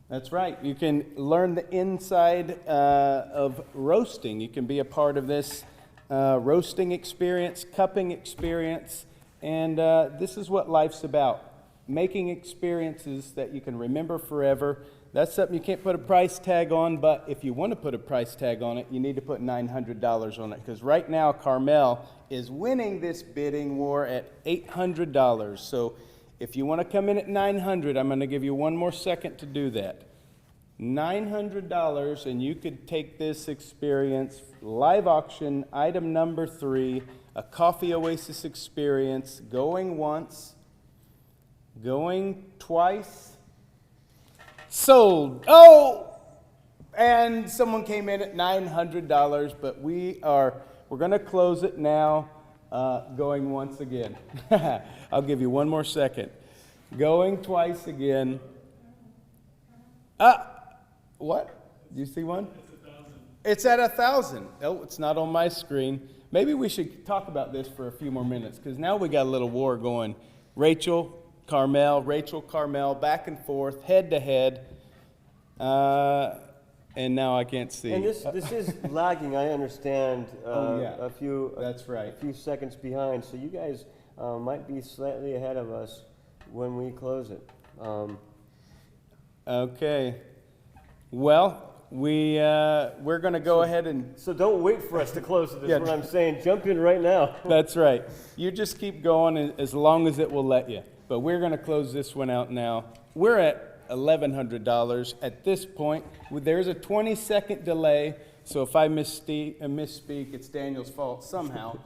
That's right. You can learn the inside of roasting. You can be a part of this roasting experience, cupping experience, and this is what life's about. Making experiences that you can remember forever. That's something you can't put a price tag on, but if you want to put a price tag on it, you need to put $900 on it, because right now Carmel is winning this bidding war at $800. So if you want to come in at $900, I'm going to give you one more second to do that. $900, and you could take this experience, live auction, item number 3, a Coffee Oasis experience, going once, going twice. Sold. Oh, and someone came in at $900, but we're going to close it now. Going once again. I'll give you one more second. Going twice again. What? Do you see one? It's at 1,000. Oh, it's not on my screen. Maybe we should talk about this for a few more minutes, because now we got a little war going. Rachel Carmel, back and forth, head to head, and now I can't see. And this is lagging, I understand, a few That's right. a few seconds behind, so you guys might be slightly ahead of us when we close it. Okay. Well, we're going to go ahead and... So don't wait for us to close it, is what I'm saying. Jump in right now. That's right. You just keep going as long as it will let you. But we're going to close this one out now. We're at $1,100 at this point. There's a 20-second delay, so if I misspeak, it's Daniel's fault somehow.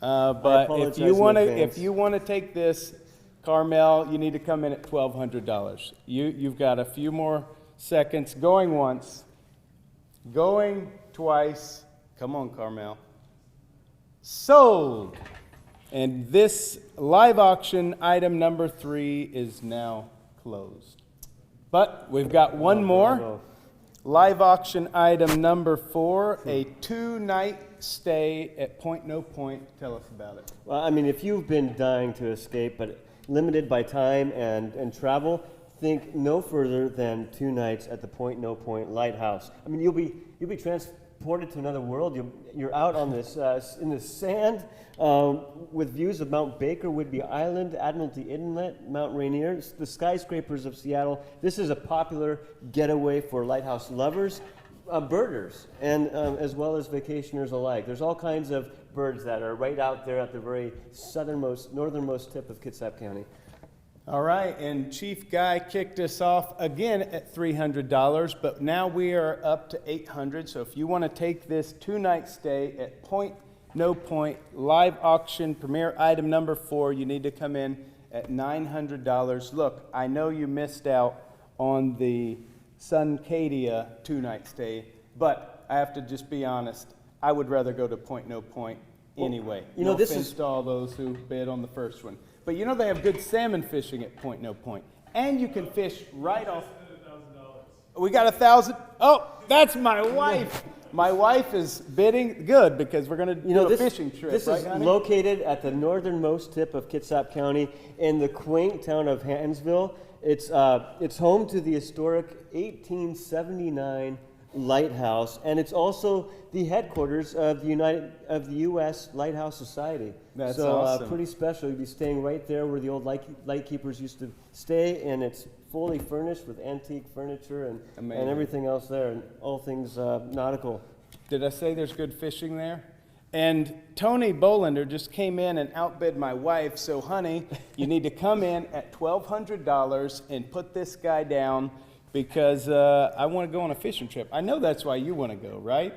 But apologize if in advance. if you want to take this, Carmel, you need to come in at $1,200. You've got a few more seconds. Going once, going twice. Come on, Carmel. Sold. And this live auction item number 3 is now closed. But we've got one more. Bravo. Live auction item number 4, a 2-night stay at Point No Point. Tell us about it. Well, I mean, if you've been dying to escape, but limited by time and travel, think no further than 2 nights at the Point No Point Lighthouse. I mean, you'll be transported to another world. You're out on this in the sand with views of Mount Baker, Whidbey Island, Admiralty Inlet, Mount Rainier, the skyscrapers of Seattle. This is a popular getaway for lighthouse lovers, birders, and as well as vacationers alike. There's all kinds of birds that are right out there at the very northernmost tip of Kitsap County. All right, and Chief Guy kicked us off again at $300, but now we are up to $800. So if you want to take this 2-night stay at Point No Point live auction premier item number 4, you need to come in at $900. Look, I know you missed out on the Suncadia 2-night stay, but I have to just be honest. I would rather go to Point No Point anyway. You know, no this offense is to all those who bid on the first one. But you know they have good salmon fishing at Point No Point. And you can fish right off. We got $1,000. Oh, that's my wife. My wife is bidding good because we're going to do a fishing trip. This is honey? located at the northernmost tip of Kitsap County in the quaint town of Hansville. It's home to the historic 1879 lighthouse, and it's also the headquarters of the U.S. Lighthouse Society. That's so awesome. Pretty special. You'd be staying right there where the old lightkeepers used to stay, and it's fully furnished with antique furniture and everything else there, and all things nautical. Did I say there's good fishing there? And Tony Bolander just came in and outbid my wife. So, honey, you need to come in at $1,200 and put this guy down because I want to go on a fishing trip. I know that's why you want to go, right?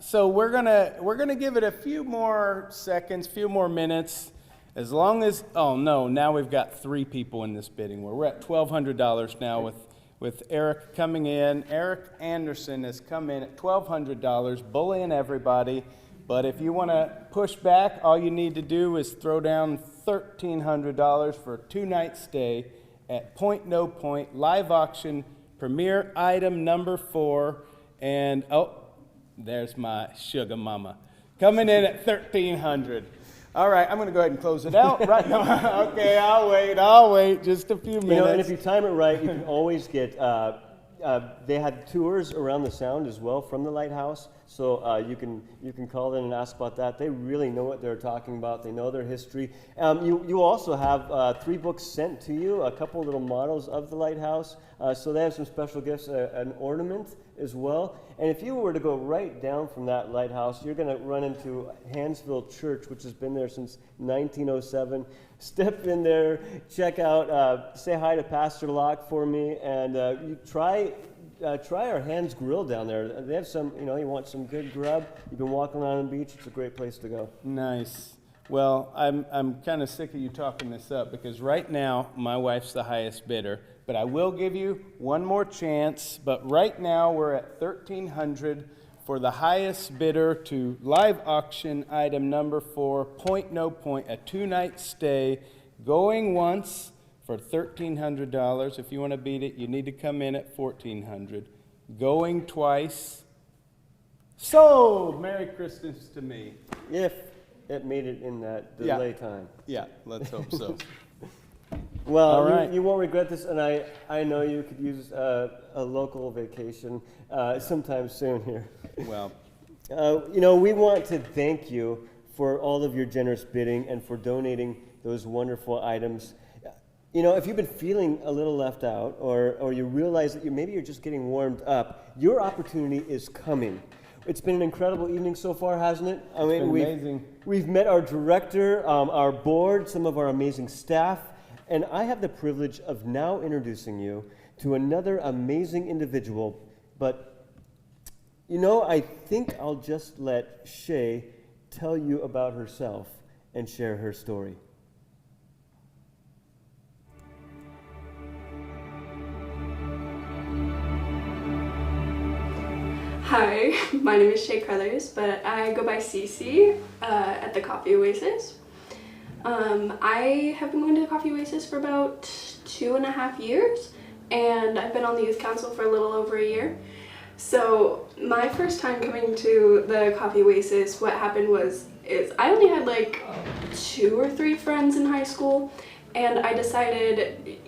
So we're gonna give it a few more seconds, few more minutes. As long as now we've got 3 people in this bidding war. We're at $1,200 now with Eric coming in. Eric Anderson has come in at $1,200, bullying everybody. But if you want to push back, all you need to do is throw down $1,300 for a 2-night stay at Point No Point live auction premier item number 4. And there's my sugar mama coming in at $1,300. All right, I'm going to go ahead and close it out right now. Okay, I'll wait just a few minutes. You know, and if you time it right, you can always get, they had tours around the sound as well from the lighthouse, so you can call them and ask about that. They really know what they're talking about. They know their history. You also have 3 books sent to you, a couple little models of the lighthouse, so they have some special gifts, an ornament as well. And if you were to go right down from that lighthouse, you're going to run into Hansville Church, which has been there since 1907. Step in there, check out, say hi to Pastor Locke for me, and you try our Hands Grill down there. They have some, you want some good grub. You've been walking around the beach. It's a great place to go. Nice. Well, I'm kind of sick of you talking this up because right now my wife's the highest bidder. But I will give you one more chance. But right now we're at $1,300 for the highest bidder to live auction item number 4, Point No Point, a 2-night stay, going once for $1,300. If you want to beat it, you need to come in at $1,400. Going twice. Sold. Merry Christmas to me. If it made it in that delay time. Yeah, let's hope so. Well, all right. You won't regret this, and I know you could use a local vacation sometime soon here. Well, we want to thank you for all of your generous bidding and for donating those wonderful items. If you've been feeling a little left out, or you realize that maybe you're just getting warmed up, your opportunity is coming. It's been an incredible evening so far, hasn't it? It's been amazing. We've met our director, our board, some of our amazing staff, and I have the privilege of now introducing you to another amazing individual. But, I think I'll just let Shay tell you about herself and share her story. Hi, my name is Shay Crothers, but I go by Cece at the Coffee Oasis. I have been going to the Coffee Oasis for about 2.5 years, and I've been on the youth council for a little over a year. So my first time coming to the Coffee Oasis, what happened is I only had like 2 or 3 friends in high school, and I decided,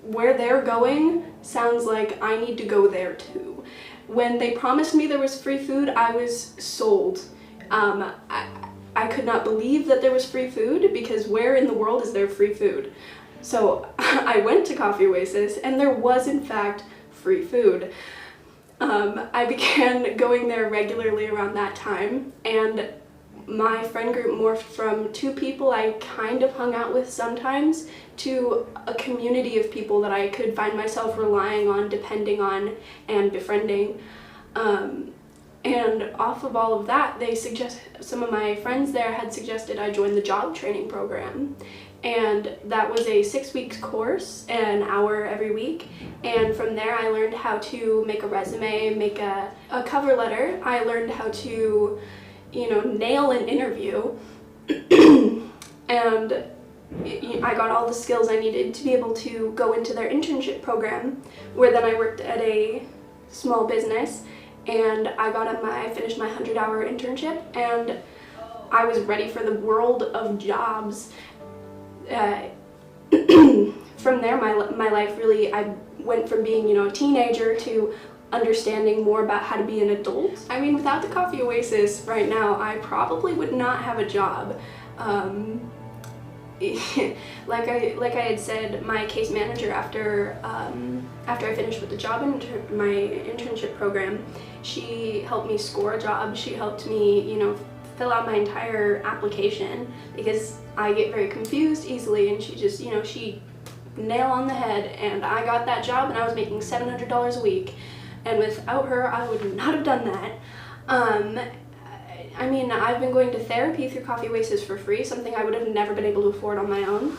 where they're going sounds like I need to go there too. When they promised me there was free food, I was sold. I could not believe that there was free food, because where in the world is there free food? So I went to Coffee Oasis, and there was in fact free food. I began going there regularly around that time, and my friend group morphed from 2 people I kind of hung out with sometimes to a community of people that I could find myself relying on, depending on, and befriending. And off of all of that, some of my friends there had suggested I join the job training program. And that was a 6-week course, an hour every week. And from there I learned how to make a resume, make a cover letter. I learned how to, nail an interview. And I got all the skills I needed to be able to go into their internship program, where then I worked at a small business, and I finished my 100-hour internship, and I was ready for the world of jobs. From there, my life really, I went from being, a teenager to understanding more about how to be an adult. I mean, without the Coffee Oasis right now, I probably would not have a job. Like I had said, my case manager after I finished with the my internship program, she helped me score a job. She helped me, fill out my entire application, because I get very confused easily, and she just, she nail on the head, and I got that job, and I was making $700 a week, and without her I would not have done that. I mean, I've been going to therapy through Coffee Oasis for free, something I would have never been able to afford on my own.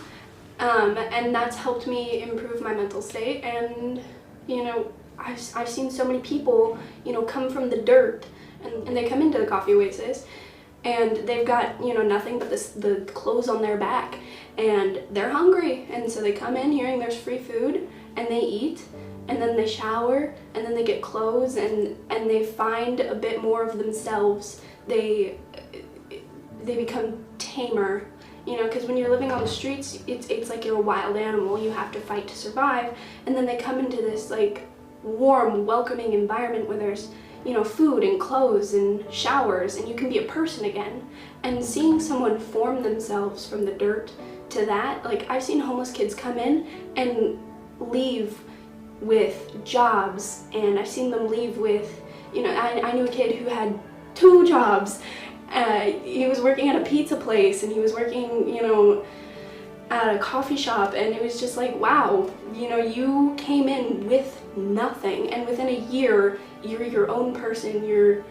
And that's helped me improve my mental state. And, I've seen so many people, come from the dirt, and they come into the Coffee Oasis, and they've got, nothing but the clothes on their back, and they're hungry. And so they come in hearing there's free food, and they eat, and then they shower, and then they get clothes, and they find a bit more of themselves. They become tamer, because when you're living on the streets, it's like you're a wild animal. You have to fight to survive. And then they come into this like warm, welcoming environment where there's, food and clothes and showers, and you can be a person again. And seeing someone form themselves from the dirt to that, like, I've seen homeless kids come in and leave with jobs, and I've seen them leave with, I knew a kid who had 2 jobs. He was working at a pizza place, and he was working, at a coffee shop, and it was just like, wow, you came in with nothing, and within a year, you're your own person, you're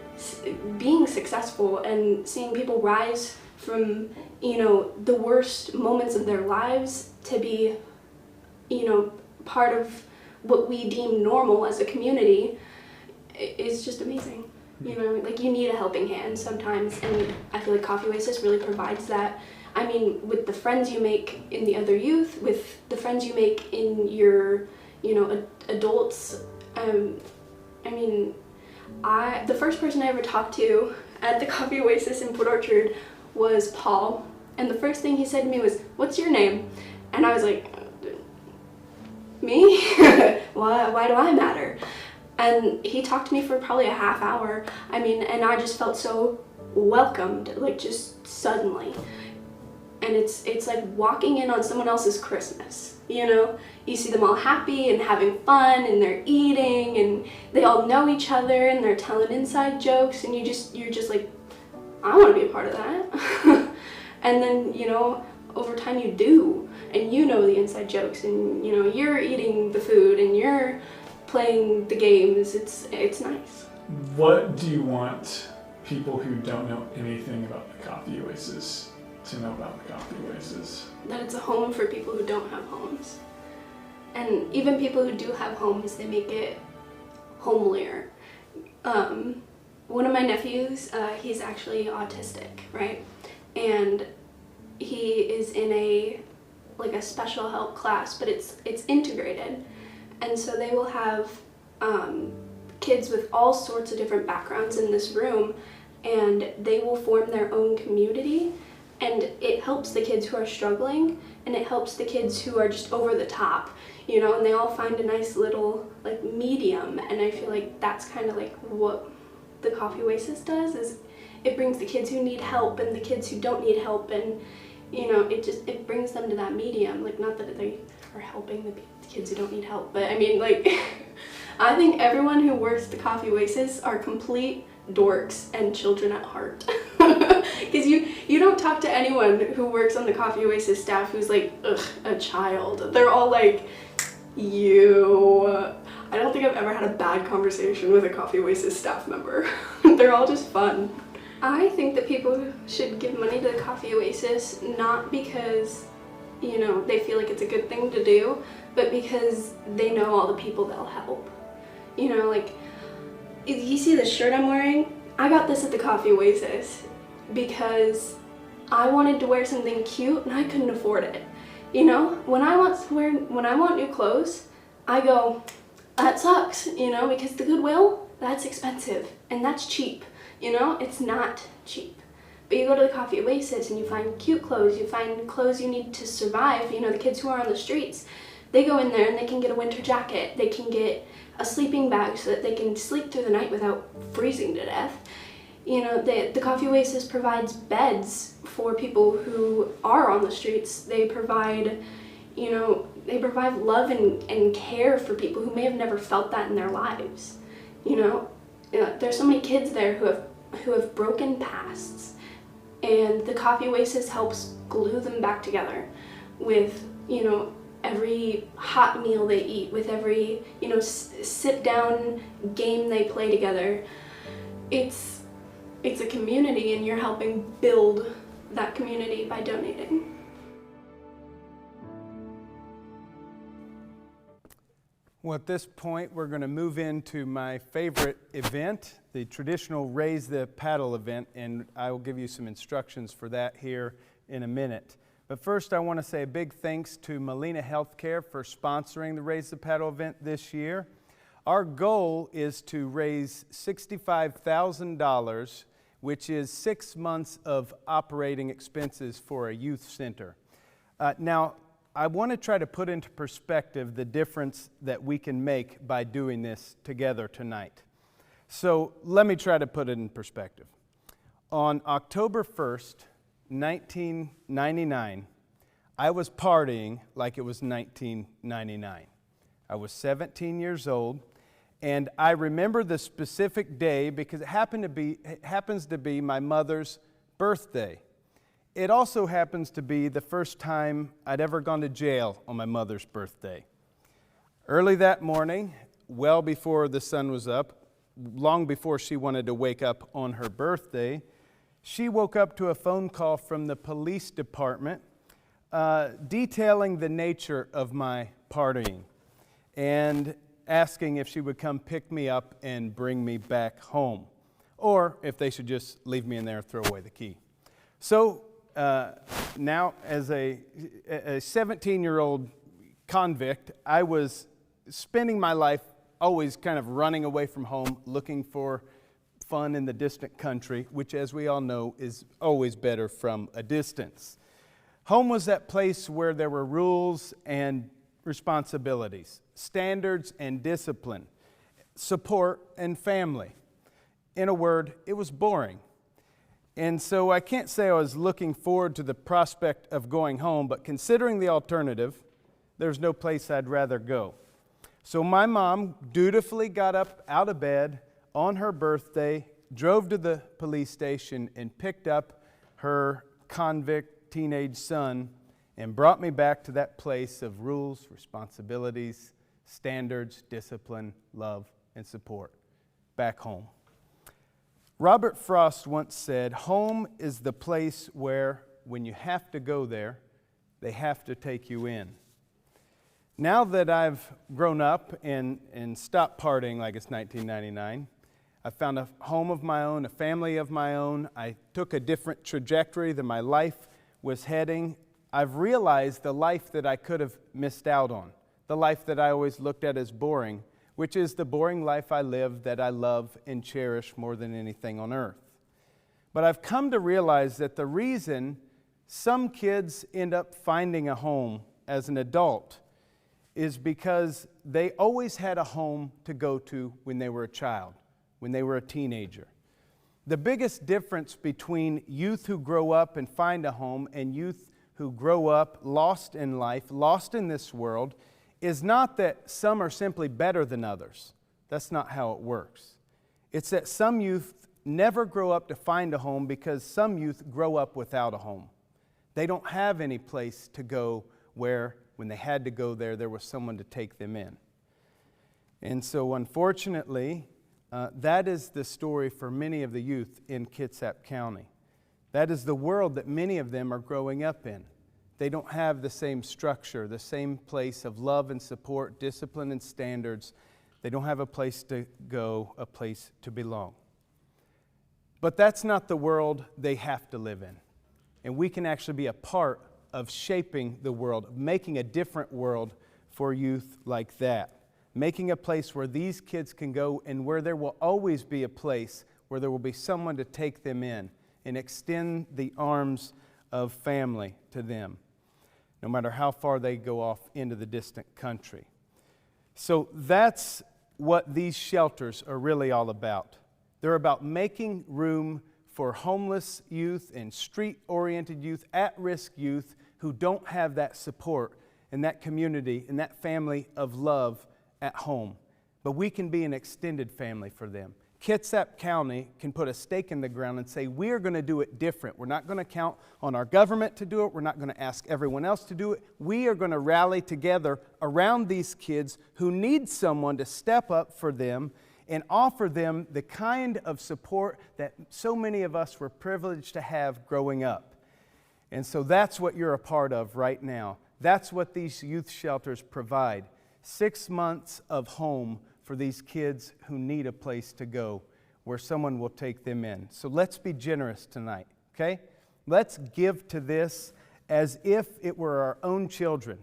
being successful, and seeing people rise from, the worst moments of their lives to be, part of what we deem normal as a community is just amazing. Like, you need a helping hand sometimes, and I feel like Coffee Oasis really provides that. I mean, with the friends you make in the other youth, with the friends you make in your, adults. The first person I ever talked to at the Coffee Oasis in Port Orchard was Paul, and the first thing he said to me was, "What's your name?" And I was like, "Me? Why do I matter?" And he talked to me for probably a half hour. And I just felt so welcomed, like, just suddenly. And it's like walking in on someone else's Christmas, You see them all happy and having fun, and they're eating, and they all know each other, and they're telling inside jokes, and you're just like, I want to be a part of that. And then, over time you do, and the inside jokes, and, you're eating the food, and you're playing the games. It's nice. What do you want people who don't know anything about the Coffee Oasis to know about the Coffee Oasis? That it's a home for people who don't have homes. And even people who do have homes, they make it homelier. One of my nephews, he's actually autistic, right? And he is in a special help class, but it's integrated. And so they will have kids with all sorts of different backgrounds in this room, and they will form their own community, and it helps the kids who are struggling, and it helps the kids who are just over the top, you know, and they all find a nice little medium. And I feel like that's kind of what the Coffee Oasis does, is it brings the kids who need help and the kids who don't need help, and you know, it brings them to that medium. Not that they are helping the kids who don't need help, but I mean, I think everyone who works at the Coffee Oasis are complete dorks and children at heart. Because you don't talk to anyone who works on the Coffee Oasis staff who's a child. They're all you. I don't think I've ever had a bad conversation with a Coffee Oasis staff member. They're all just fun. I think that people should give money to the Coffee Oasis, not because, you know, they feel like it's a good thing to do, but because they know all the people they'll help. You know, you see this shirt I'm wearing? I got this at the Coffee Oasis because I wanted to wear something cute and I couldn't afford it. You know, when I want new clothes, I go, that sucks, you know, because the Goodwill, that's expensive and that's cheap. You know, it's not cheap. But you go to the Coffee Oasis and you find cute clothes, you find clothes you need to survive. You know, the kids who are on the streets, they go in there and they can get a winter jacket, they can get a sleeping bag so that they can sleep through the night without freezing to death. You know, the Coffee Oasis provides beds for people who are on the streets. They provide, you know, love and care for people who may have never felt that in their lives. You know, there's so many kids there who have broken pasts, and the Coffee Oasis helps glue them back together with, you know, every hot meal they eat, with every, you know, sit down game they play together. It's a community, and you're helping build that community by donating. Well, at this point, we're going to move into my favorite event, the traditional Raise the Paddle event, and I will give you some instructions for that here in a minute. But first, I want to say a big thanks to Molina Healthcare for sponsoring the Raise the Paddle event this year. Our goal is to raise $65,000, which is 6 months of operating expenses for a youth center. Now, I want to try to put into perspective the difference that we can make by doing this together tonight. So let me try to put it in perspective. On October 1st, 1999, I was partying like it was 1999. I was 17 years old, and I remember the specific day because it happens to be my mother's birthday. It also happens to be the first time I'd ever gone to jail on my mother's birthday. Early that morning, well before the sun was up, long before she wanted to wake up on her birthday, she woke up to a phone call from the police department detailing the nature of my partying and asking if she would come pick me up and bring me back home, or if they should just leave me in there and throw away the key. So now, as a 17-year-old convict, I was spending my life always kind of running away from home, looking for fun in the distant country, which, as we all know, is always better from a distance. Home was that place where there were rules and responsibilities, standards and discipline, support and family. In a word, it was boring. And so I can't say I was looking forward to the prospect of going home, but considering the alternative, there's no place I'd rather go. So my mom dutifully got up out of bed on her birthday, drove to the police station, and picked up her convict teenage son and brought me back to that place of rules, responsibilities, standards, discipline, love, and support, back home. Robert Frost once said, "Home is the place where, when you have to go there, they have to take you in." Now that I've grown up and stopped partying like it's 1999, I found a home of my own, a family of my own. I took a different trajectory than my life was heading. I've realized the life that I could have missed out on, the life that I always looked at as boring, which is the boring life I live that I love and cherish more than anything on earth. But I've come to realize that the reason some kids end up finding a home as an adult is because they always had a home to go to when they were a child, when they were a teenager. The biggest difference between youth who grow up and find a home and youth who grow up lost in life, lost in this world, is not that some are simply better than others. That's not how it works. It's that some youth never grow up to find a home because some youth grow up without a home. They don't have any place to go where, when they had to go there was someone to take them in. And so unfortunately, that is the story for many of the youth in Kitsap County. That is the world that many of them are growing up in. They don't have the same structure, the same place of love and support, discipline and standards. They don't have a place to go, a place to belong. But that's not the world they have to live in. And we can actually be a part of shaping the world, making a different world for youth like that. Making a place where these kids can go and where there will always be a place where there will be someone to take them in and extend the arms of family to them, no matter how far they go off into the distant country. So that's what these shelters are really all about. They're about making room for homeless youth and street-oriented youth, at-risk youth who don't have that support and that community and that family of love at home. But we can be an extended family for them. Kitsap County can put a stake in the ground and say, we are going to do it different. We're not going to count on our government to do it. We're not going to ask everyone else to do it. We are going to rally together around these kids who need someone to step up for them and offer them the kind of support that so many of us were privileged to have growing up. And so that's what you're a part of right now. That's what these youth shelters provide. 6 months of home for these kids who need a place to go where someone will take them in. So let's be generous tonight, okay? Let's give to this as if it were our own children.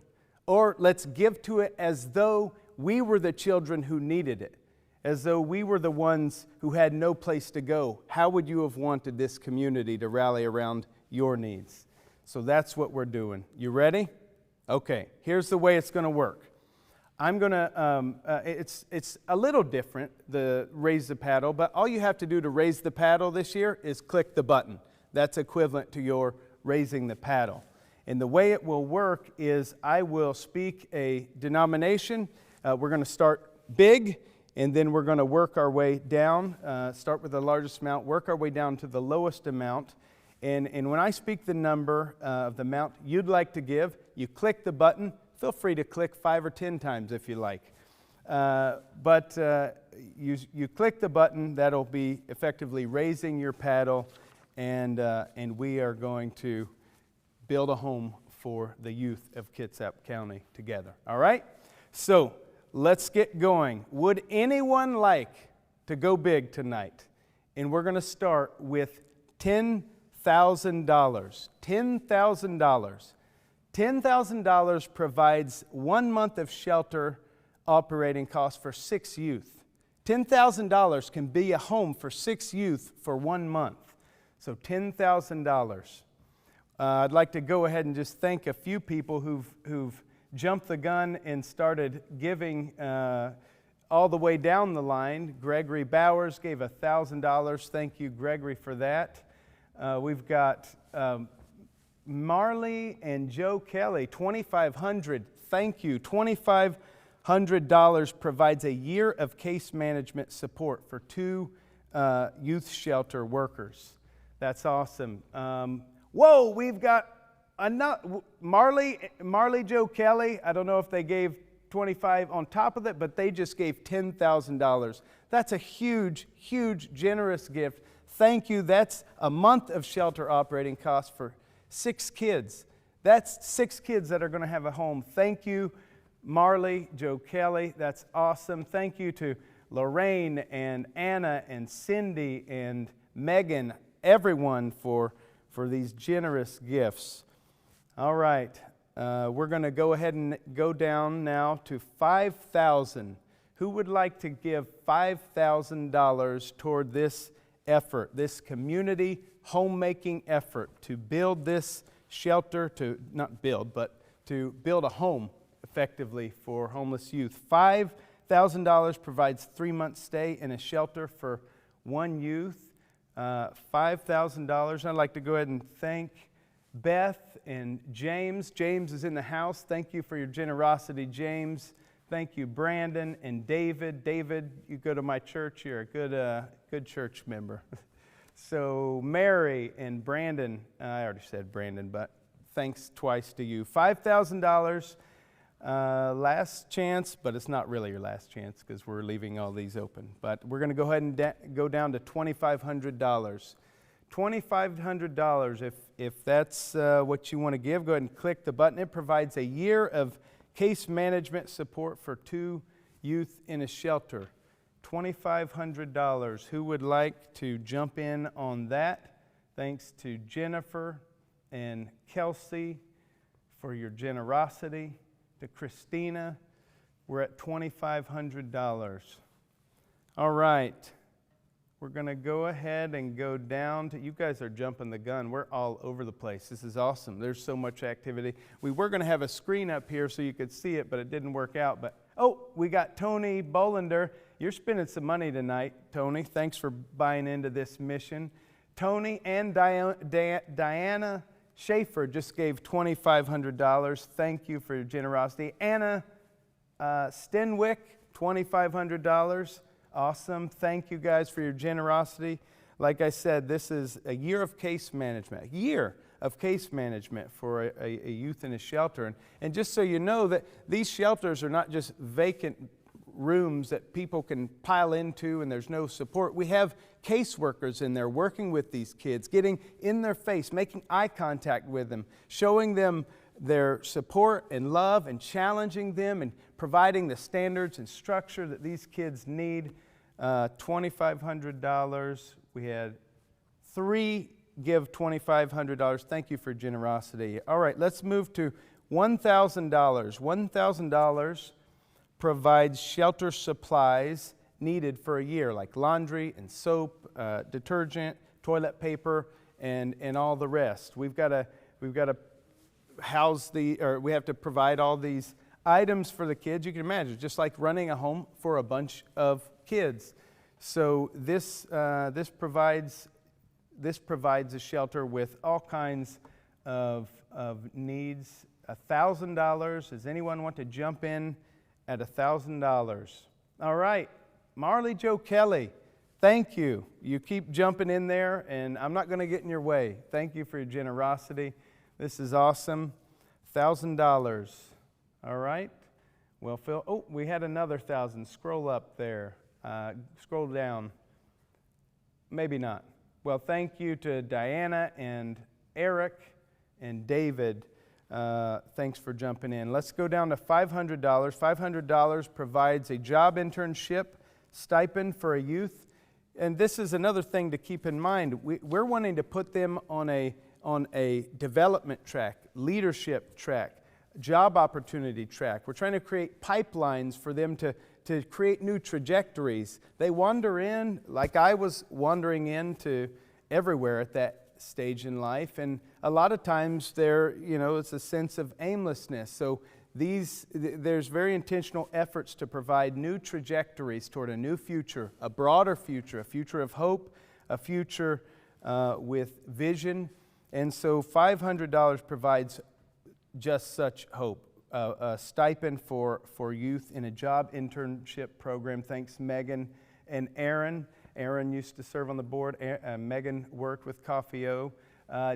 Or let's give to it as though we were the children who needed it, as though we were the ones who had no place to go. How would you have wanted this community to rally around your needs? So that's what we're doing. You ready? Okay, here's the way it's going to work. I'm going to, it's a little different, the raise the paddle, but all you have to do to raise the paddle this year is click the button. That's equivalent to your raising the paddle. And the way it will work is I will speak a denomination. We're going to start big, and then we're going to work our way down, start with the largest amount, work our way down to the lowest amount. And when I speak the number of the amount you'd like to give, you click the button. Feel free to click 5 or 10 times if you like. But you click the button, that'll be effectively raising your paddle, and we are going to build a home for the youth of Kitsap County together. All right? So let's get going. Would anyone like to go big tonight? And we're going to start with $10,000. $10,000. $10,000 provides 1 month of shelter operating costs for 6 youth. $10,000 can be a home for 6 youth for 1 month. So $10,000. I'd like to go ahead and just thank a few people who've jumped the gun and started giving all the way down the line. Gregory Bowers gave $1,000. Thank you, Gregory, for that. We've got Marley and Joe Kelly, $2,500. Thank you. $2,500 provides a year of case management support for 2 youth shelter workers. That's awesome. Whoa, we've got Marley Joe Kelly. I don't know if they gave $25 on top of it, but they just gave $10,000. That's a huge, huge, generous gift. Thank you. That's a month of shelter operating costs for 6 kids. That's 6 kids that are going to have a home. Thank you, Marley, Joe Kelly. That's awesome. Thank you to Lorraine and Anna and Cindy and Megan, everyone for these generous gifts. All right, we're going to go ahead and go down now to $5,000. Who would like to give $5,000 toward this effort, this community homemaking effort to build this shelter, to not build, but to build a home effectively for homeless youth? $5,000 provides 3 months stay in a shelter for one youth. $5,000. I'd like to go ahead and thank Beth and James. James is in the house. Thank you for your generosity, James. Thank you, Brandon and David. David, you go to my church. You're a good church member. So Mary and Brandon, I already said Brandon, but thanks twice to you. $5,000, last chance, but it's not really your last chance because we're leaving all these open. But we're going to go ahead and go down to $2,500. $2,500, if that's what you want to give, go ahead and click the button. It provides a year of case management support for 2 youth in a shelter. $2,500. Who would like to jump in on that? Thanks to Jennifer and Kelsey for your generosity. To Christina, we're at $2,500. All right. We're going to go ahead and go down to, you guys are jumping the gun. We're all over the place. This is awesome. There's so much activity. We were going to have a screen up here so you could see it, but it didn't work out. But we got Tony Bolander. You're spending some money tonight, Tony. Thanks for buying into this mission. Tony and Diana Schaefer just gave $2,500. Thank you for your generosity. Anna Stenwick, $2,500. Awesome. Thank you guys for your generosity. Like I said, this is a year of case management. A year of case management for a youth in a shelter. And just so you know that these shelters are not just vacant rooms that people can pile into and there's no support. We have caseworkers in there working with these kids, getting in their face, making eye contact with them, showing them their support and love and challenging them and providing the standards and structure that these kids need. $2,500. We had 3 give $2,500. Thank you for generosity. All right, let's move to $1,000. $1,000 provides shelter supplies needed for a year, like laundry and soap, detergent, toilet paper, and all the rest. We've got to house we have to provide all these items for the kids. You can imagine, just like running a home for a bunch of kids. So this provides a shelter with all kinds of needs. $1,000. Does anyone want to jump in at $1,000? All right, Marley Joe Kelly. Thank you. You keep jumping in there, and I'm not going to get in your way. Thank you for your generosity. This is awesome. $1,000. All right. Well, Phil, we had another 1,000. Scroll up there. Scroll down. Maybe not. Well, thank you to Diana and Eric and David. Thanks for jumping in. Let's go down to $500. $500 provides a job internship stipend for a youth. And this is another thing to keep in mind. We're wanting to put them on a development track, leadership track, job opportunity track. We're trying to create pipelines for them to create new trajectories. They wander in, like I was wandering into everywhere at that stage in life, and a lot of times it's a sense of aimlessness. So there's very intentional efforts to provide new trajectories toward a new future, a broader future, a future of hope, a future with vision. And so $500 provides just such hope. A stipend for youth in a job internship program. Thanks, Megan and Aaron. Aaron used to serve on the board. Megan worked with Coffee-O.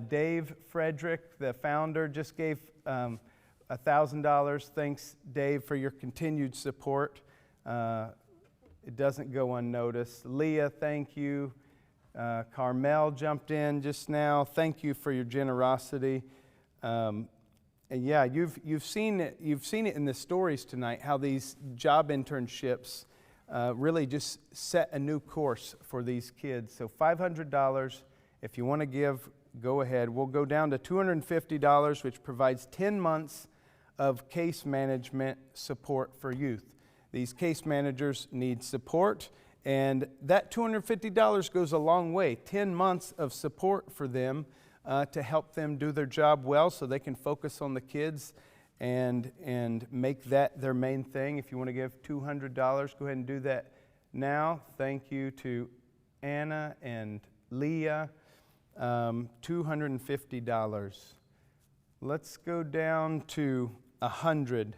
Dave Frederick, the founder, just gave $1,000. Thanks, Dave, for your continued support. It doesn't go unnoticed. Leah, thank you. Carmel jumped in just now. Thank you for your generosity. And yeah, you've seen it in the stories tonight, how these job internships really just set a new course for these kids. So $500, if you want to give, go ahead. We'll go down to $250, which provides 10 months of case management support for youth. These case managers need support, and that $250 goes a long way. 10 months of support for them to help them do their job well so they can focus on the kids and make that their main thing. If you want to give $200, go ahead and do that now. Thank you to Anna and Leah. $250. Let's go down to $100.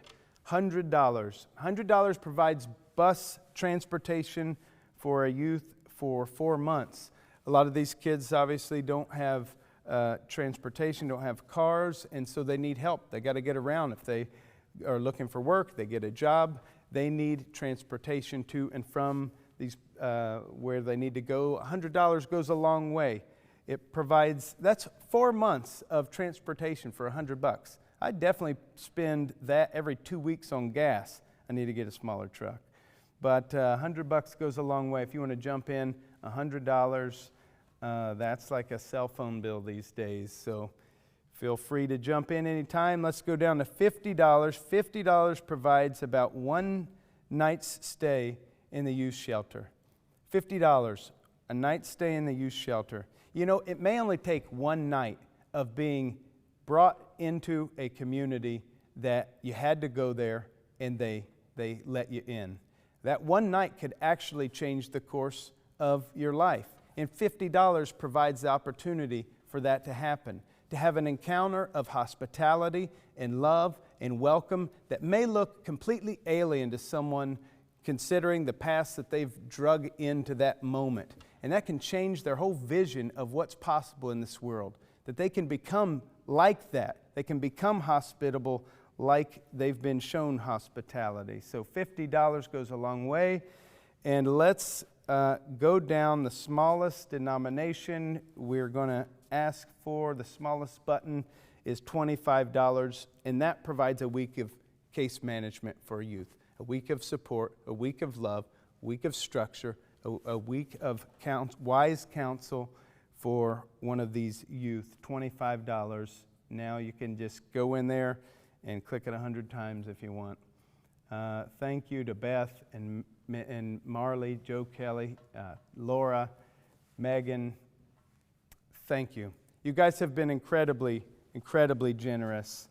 $100 provides bus transportation for a youth for 4 months. A lot of these kids obviously don't have transportation, don't have cars, and so they need help. They got to get around. If they are looking for work, they get a job, they need transportation to and from these where they need to go. $100 goes a long way. It provides, that's 4 months of transportation for $100. I'd definitely spend that every 2 weeks on gas. I need to get a smaller truck. But $100 goes a long way. If you want to jump in, $100, that's like a cell phone bill these days. So feel free to jump in anytime. Let's go down to $50. $50 provides about 1 night's stay in the youth shelter. $50, a night's stay in the youth shelter. You know, it may only take 1 night of being brought into a community that you had to go there and they let you in. That 1 night could actually change the course of your life. And $50 provides the opportunity for that to happen. To have an encounter of hospitality and love and welcome that may look completely alien to someone considering the past that they've drug into that moment. And that can change their whole vision of what's possible in this world. That they can become like that. They can become hospitable like they've been shown hospitality. So $50 goes a long way. And let's go down the smallest denomination we're going to ask for. The smallest button is $25, and that provides a week of case management for youth. A week of support, a week of love, a week of structure, a week of wise counsel for one of these youth. $25. Now you can just go in there and click it 100 times if you want. Thank you to Beth and Marley, Joe Kelly, Laura, Megan. Thank you. You guys have been incredibly generous.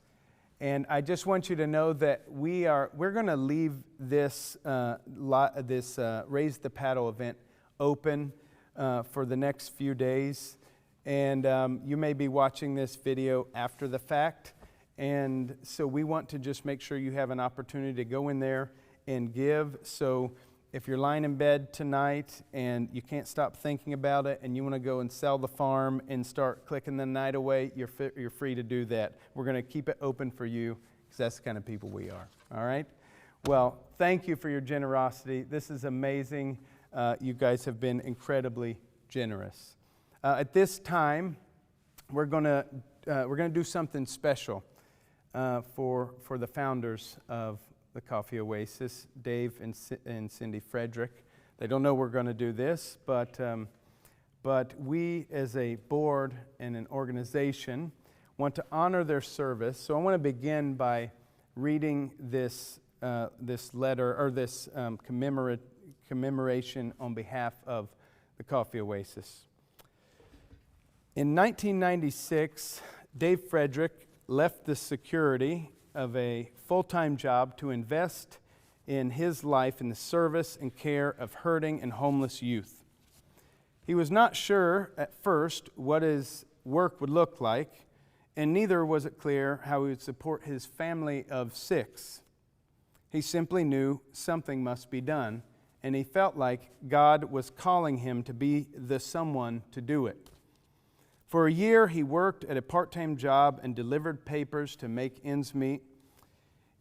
And I just want you to know that we're going to leave this Raise the Paddle event open for the next few days. And you may be watching this video after the fact. And so we want to just make sure you have an opportunity to go in there and give. So if you're lying in bed tonight and you can't stop thinking about it and you want to go and sell the farm and start clicking the night away, you're free to do that. We're going to keep it open for you because that's the kind of people we are. All right? Well, thank you for your generosity. This is amazing. You guys have been incredibly generous. At this time, we're going to do something special for the founders of the Coffee Oasis, Dave and Cindy Frederick. They don't know we're going to do this, but we as a board and an organization want to honor their service. So I want to begin by reading this letter or this commemoration on behalf of the Coffee Oasis. In 1996, Dave Frederick left the security of a full-time job to invest in his life in the service and care of hurting and homeless youth. He was not sure at first what his work would look like, and neither was it clear how he would support his family of 6. He simply knew something must be done, and he felt like God was calling him to be the someone to do it. For a year, he worked at a part-time job and delivered papers to make ends meet.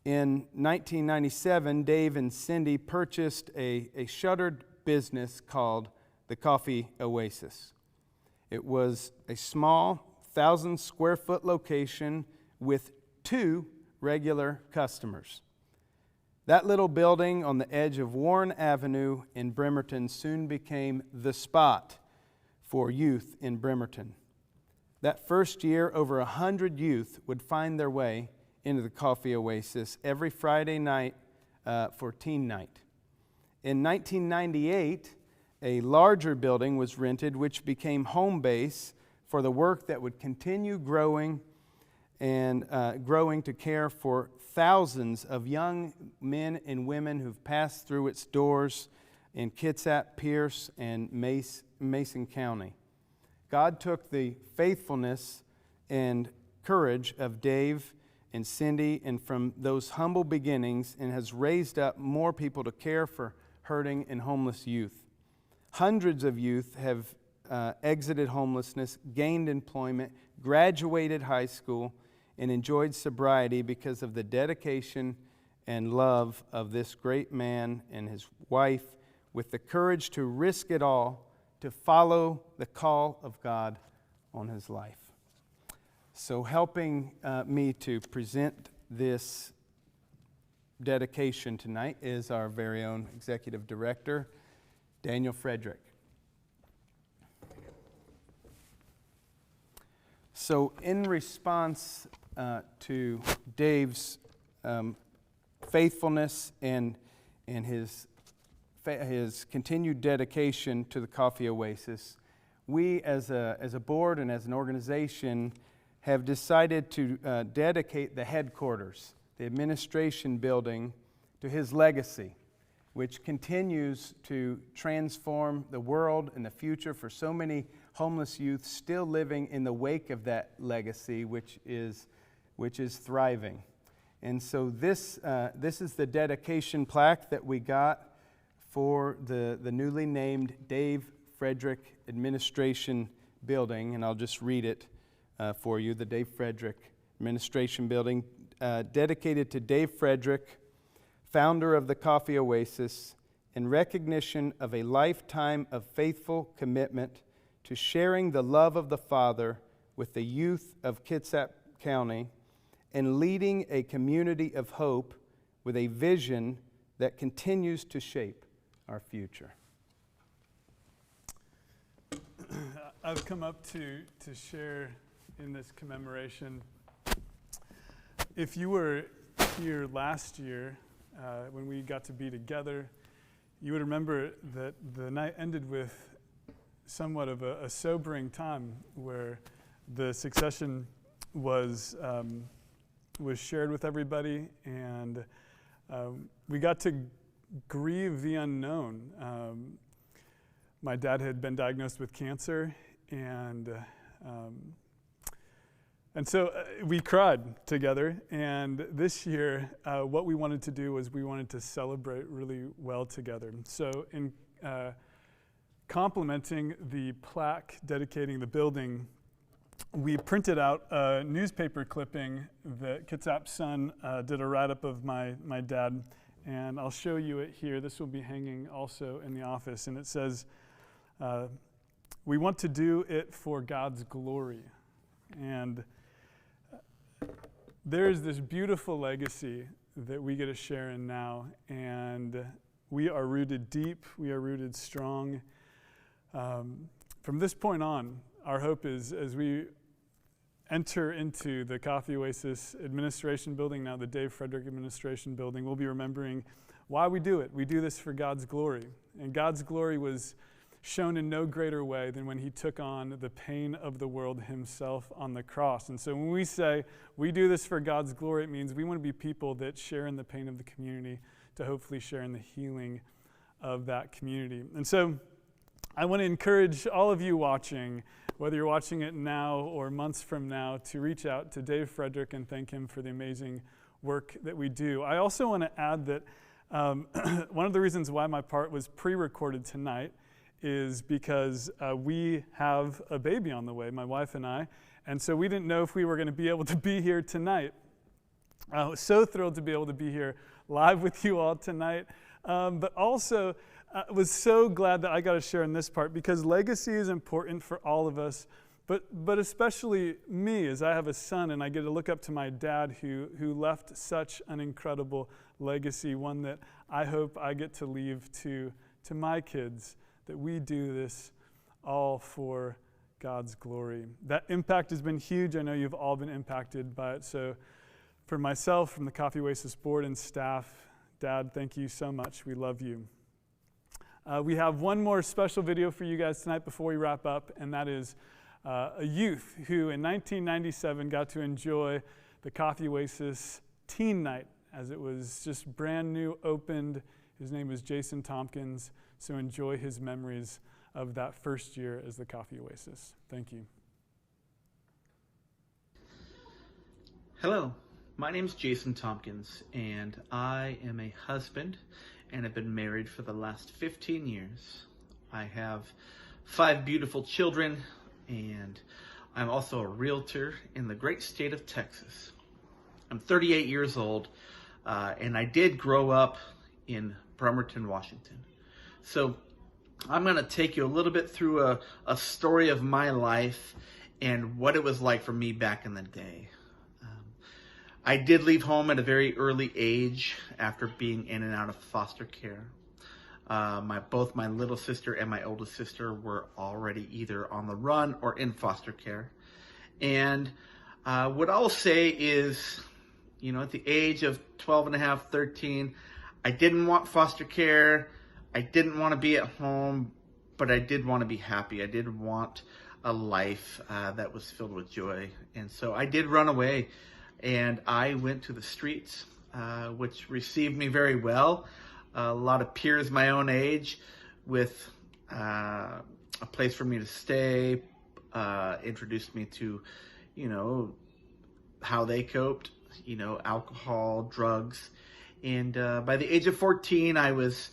In 1997, Dave and Cindy purchased a shuttered business called the Coffee Oasis. It was a small 1,000-square-foot location with 2 regular customers. That little building on the edge of Warren Avenue in Bremerton soon became the spot for youth in Bremerton. That first year, over 100 youth would find their way into the Coffee Oasis every Friday night for teen night. In 1998, a larger building was rented, which became home base for the work that would continue growing and growing to care for thousands of young men and women who've passed through its doors in Kitsap, Pierce, and Mason County. God took the faithfulness and courage of Dave and Cindy, and from those humble beginnings, and has raised up more people to care for hurting and homeless youth. Hundreds of youth have exited homelessness, gained employment, graduated high school, and enjoyed sobriety because of the dedication and love of this great man and his wife, with the courage to risk it all to follow the call of God on his life. So helping me to present this dedication tonight is our very own Executive Director, Daniel Frederick. So in response to Dave's faithfulness and his continued dedication to the Coffee Oasis, we as a board and as an organization have decided to dedicate the headquarters, the administration building, to his legacy, which continues to transform the world and the future for so many homeless youth still living in the wake of that legacy, which is thriving. And so this is the dedication plaque that we got for the newly named Dave Frederick Administration Building, and I'll just read it for you. The Dave Frederick Administration Building, dedicated to Dave Frederick, founder of the Coffee Oasis, in recognition of a lifetime of faithful commitment to sharing the love of the Father with the youth of Kitsap County and leading a community of hope with a vision that continues to shape our future. I've come up to share in this commemoration. If you were here last year when we got to be together, you would remember that the night ended with somewhat of a sobering time where the succession was shared with everybody, and we got to grieve the unknown. My dad had been diagnosed with cancer, and so we cried together. And this year, what we wanted to do was we wanted to celebrate really well together. So in complimenting the plaque dedicating the building, we printed out a newspaper clipping that Kitsap Sun did a write-up of my dad, and I'll show you it here. This will be hanging also in the office, and it says, "We want to do it for God's glory." And there's this beautiful legacy that we get to share in now, and we are rooted deep, we are rooted strong. From this point on, our hope is as we enter into the Coffee Oasis Administration Building, now the Dave Frederick Administration Building, we'll be remembering why we do it. We do this for God's glory. And God's glory was shown in no greater way than when he took on the pain of the world himself on the cross. And so when we say we do this for God's glory, it means we want to be people that share in the pain of the community to hopefully share in the healing of that community. And so I want to encourage all of you watching, whether you're watching it now or months from now, to reach out to Dave Frederick and thank him for the amazing work that we do. I also want to add that one of the reasons why my part was pre-recorded tonight is because we have a baby on the way, my wife and I, and so we didn't know if we were going to be able to be here tonight. I was so thrilled to be able to be here live with you all tonight. But also, was so glad that I got to share in this part, because legacy is important for all of us, but especially me, as I have a son and I get to look up to my dad who left such an incredible legacy, one that I hope I get to leave to my kids, that we do this all for God's glory. That impact has been huge. I know you've all been impacted by it. So for myself, from the Coffee Oasis board and staff, Dad, thank you so much. We love you. We have one more special video for you guys tonight before we wrap up, and that is a youth who in 1997 got to enjoy the Coffee Oasis Teen Night as it was just brand new opened. His name was Jason Tompkins, so enjoy his memories of that first year as the Coffee Oasis. Thank you. Hello, my name is Jason Tompkins, and I am a husband and have been married for the last 15 years. I have 5 beautiful children, and I'm also a realtor in the great state of Texas. I'm 38 years old, and I did grow up in Bremerton, Washington. So I'm going to take you a little bit through a story of my life and what it was like for me back in the day. I did leave home at a very early age after being in and out of foster care. Both my little sister and my oldest sister were already either on the run or in foster care. And what I'll say is, at the age of 12 and a half, 13, I didn't want foster care. I didn't want to be at home, but I did want to be happy. I did want a life that was filled with joy. And so I did run away, and I went to the streets, which received me very well. A lot of peers my own age with a place for me to stay, introduced me to, how they coped, alcohol, drugs. And by the age of 14, I was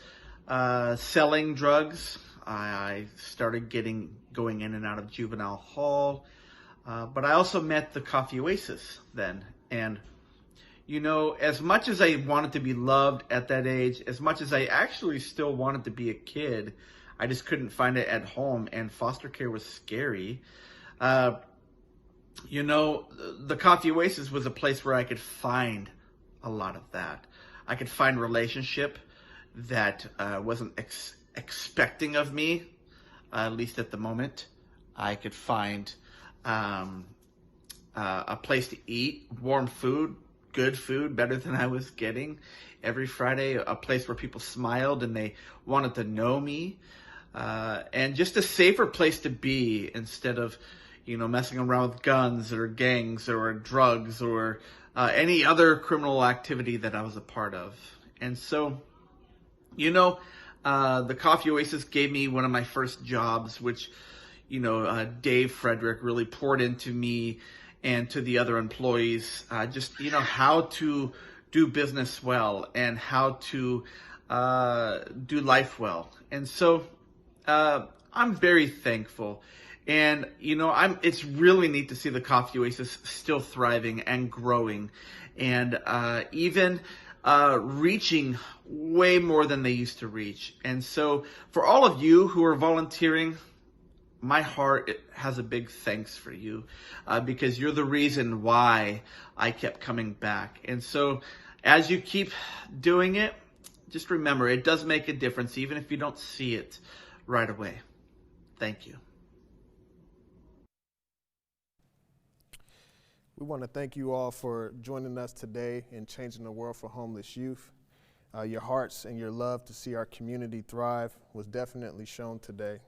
selling drugs. I started going in and out of juvenile hall. But I also met the Coffee Oasis then. And, as much as I wanted to be loved at that age, as much as I actually still wanted to be a kid, I just couldn't find it at home, and foster care was scary. The Coffee Oasis was a place where I could find a lot of that. I could find relationship that wasn't expecting of me, at least at the moment. I could find a place to eat, warm food, good food, better than I was getting every Friday, a place where people smiled and they wanted to know me, and just a safer place to be instead of, messing around with guns or gangs or drugs or any other criminal activity that I was a part of. And so, the Coffee Oasis gave me one of my first jobs, which, Dave Frederick really poured into me and to the other employees, how to do business well and how to do life well. And so I'm very thankful. And, it's really neat to see the Coffee Oasis still thriving and growing and even reaching way more than they used to reach. And so for all of you who are volunteering, my heart has a big thanks for you because you're the reason why I kept coming back. And so as you keep doing it, just remember, it does make a difference, even if you don't see it right away. Thank you. We want to thank you all for joining us today in Changing the World for Homeless Youth. Your hearts and your love to see our community thrive was definitely shown today.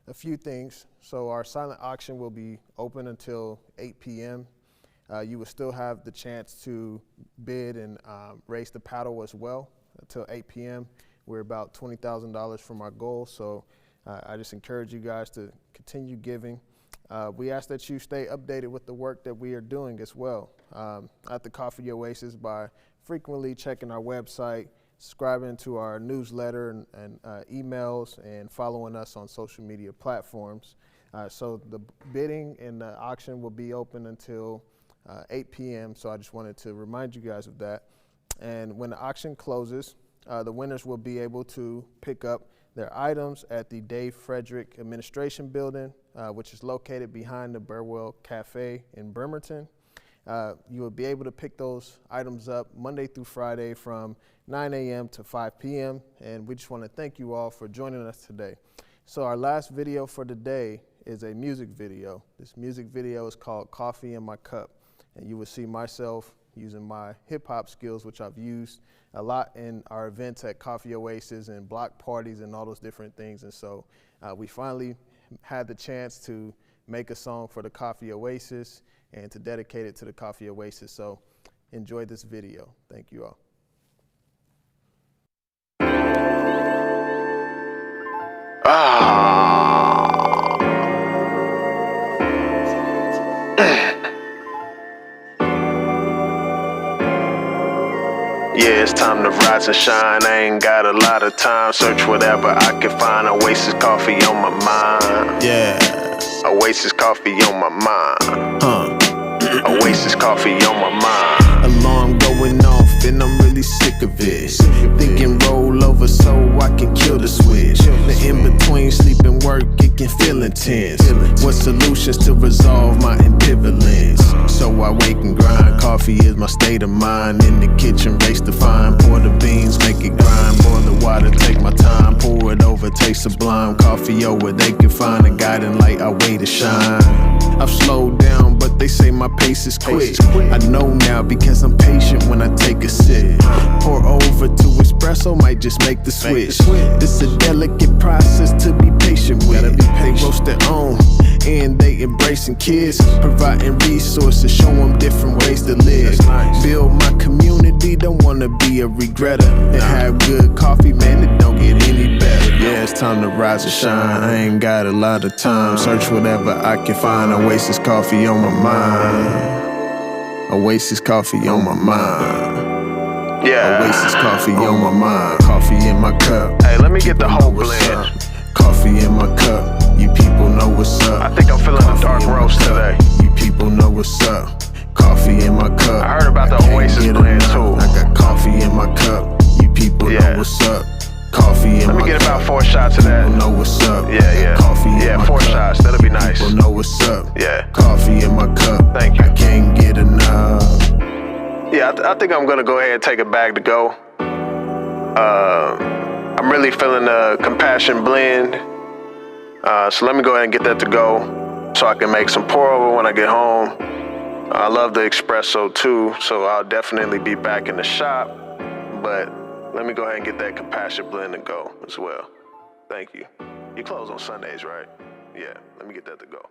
A few things. So our silent auction will be open until 8 p.m. You will still have the chance to bid and raise the paddle as well until 8 p.m. We're about $20,000 from our goal, so I just encourage you guys to continue giving. We ask that you stay updated with the work that we are doing as well at the Coffee Oasis by frequently checking our website, subscribing to our newsletter and emails, and following us on social media platforms. So the bidding and the auction will be open until 8 p.m. So I just wanted to remind you guys of that. And when the auction closes, The winners will be able to pick up their items at the Dave Frederick Administration Building, which is located behind the Burwell Cafe in Bremerton. You will be able to pick those items up Monday through Friday from 9 a.m. to 5 p.m. And we just want to thank you all for joining us today. So our last video for today is a music video. This music video is called Coffee in My Cup. And you will see myself using my hip hop skills, which I've used a lot in our events at Coffee Oasis and block parties and all those different things. And so we finally had the chance to make a song for the Coffee Oasis and to dedicate it to the Coffee Oasis. So enjoy this video. Thank you all. Yeah, it's time to rise and shine. I ain't got a lot of time. Search whatever I can find. Oasis coffee on my mind. Yeah. Oasis coffee on my mind. Oasis coffee on my mind. Alarm going off and I'm really sick of it. Thinking roll over so I can kill the switch. The in between sleep and work, it can feel intense. What solutions to resolve my ambivalence? So I wake and grind. Coffee is my state of mind. In the kitchen, race to find. Pour the beans, make it grind. Boil the water, take my time. Pour it over, taste sublime. Coffee over, they can find a guiding light. I way to shine. I've slowed down, but they say my pace is quick. I know now because I'm patient when I take a sip. Pour over to espresso, might just make the switch. This a delicate process to be patient with. They roast their own and they embracing kids, providing resources, show them different ways to live. Build my community, don't wanna be a regretter. And have good coffee, man, it don't get any better. Yeah, it's time to rise and shine. I ain't got a lot of time. Search whatever I can find. Oasis coffee on my mind. Oasis coffee on my mind. Yeah. Oasis coffee on my mind. Coffee in my cup. Hey, let me get the whole blend. Coffee in my cup. You people know what's up. I think I'm feeling a dark roast today. You people know what's up. Coffee in my cup. I heard about the Oasis blend too. I got coffee in my cup. You people know what's up. Coffee in my cup. Let me get about 4 shots of that. People know what's up. Yeah. Coffee in my 4 shots. That'll be nice. People know what's up. Yeah. Coffee in my cup. Thank you. I can't get enough. Yeah, I think I'm gonna go ahead and take a bag to go. I'm really feeling the compassion blend. So let me go ahead and get that to go so I can make some pour over when I get home. I love the espresso too, so I'll definitely be back in the shop. But let me go ahead and get that compassion blend to go as well. Thank you. You close on Sundays, right? Yeah, let me get that to go.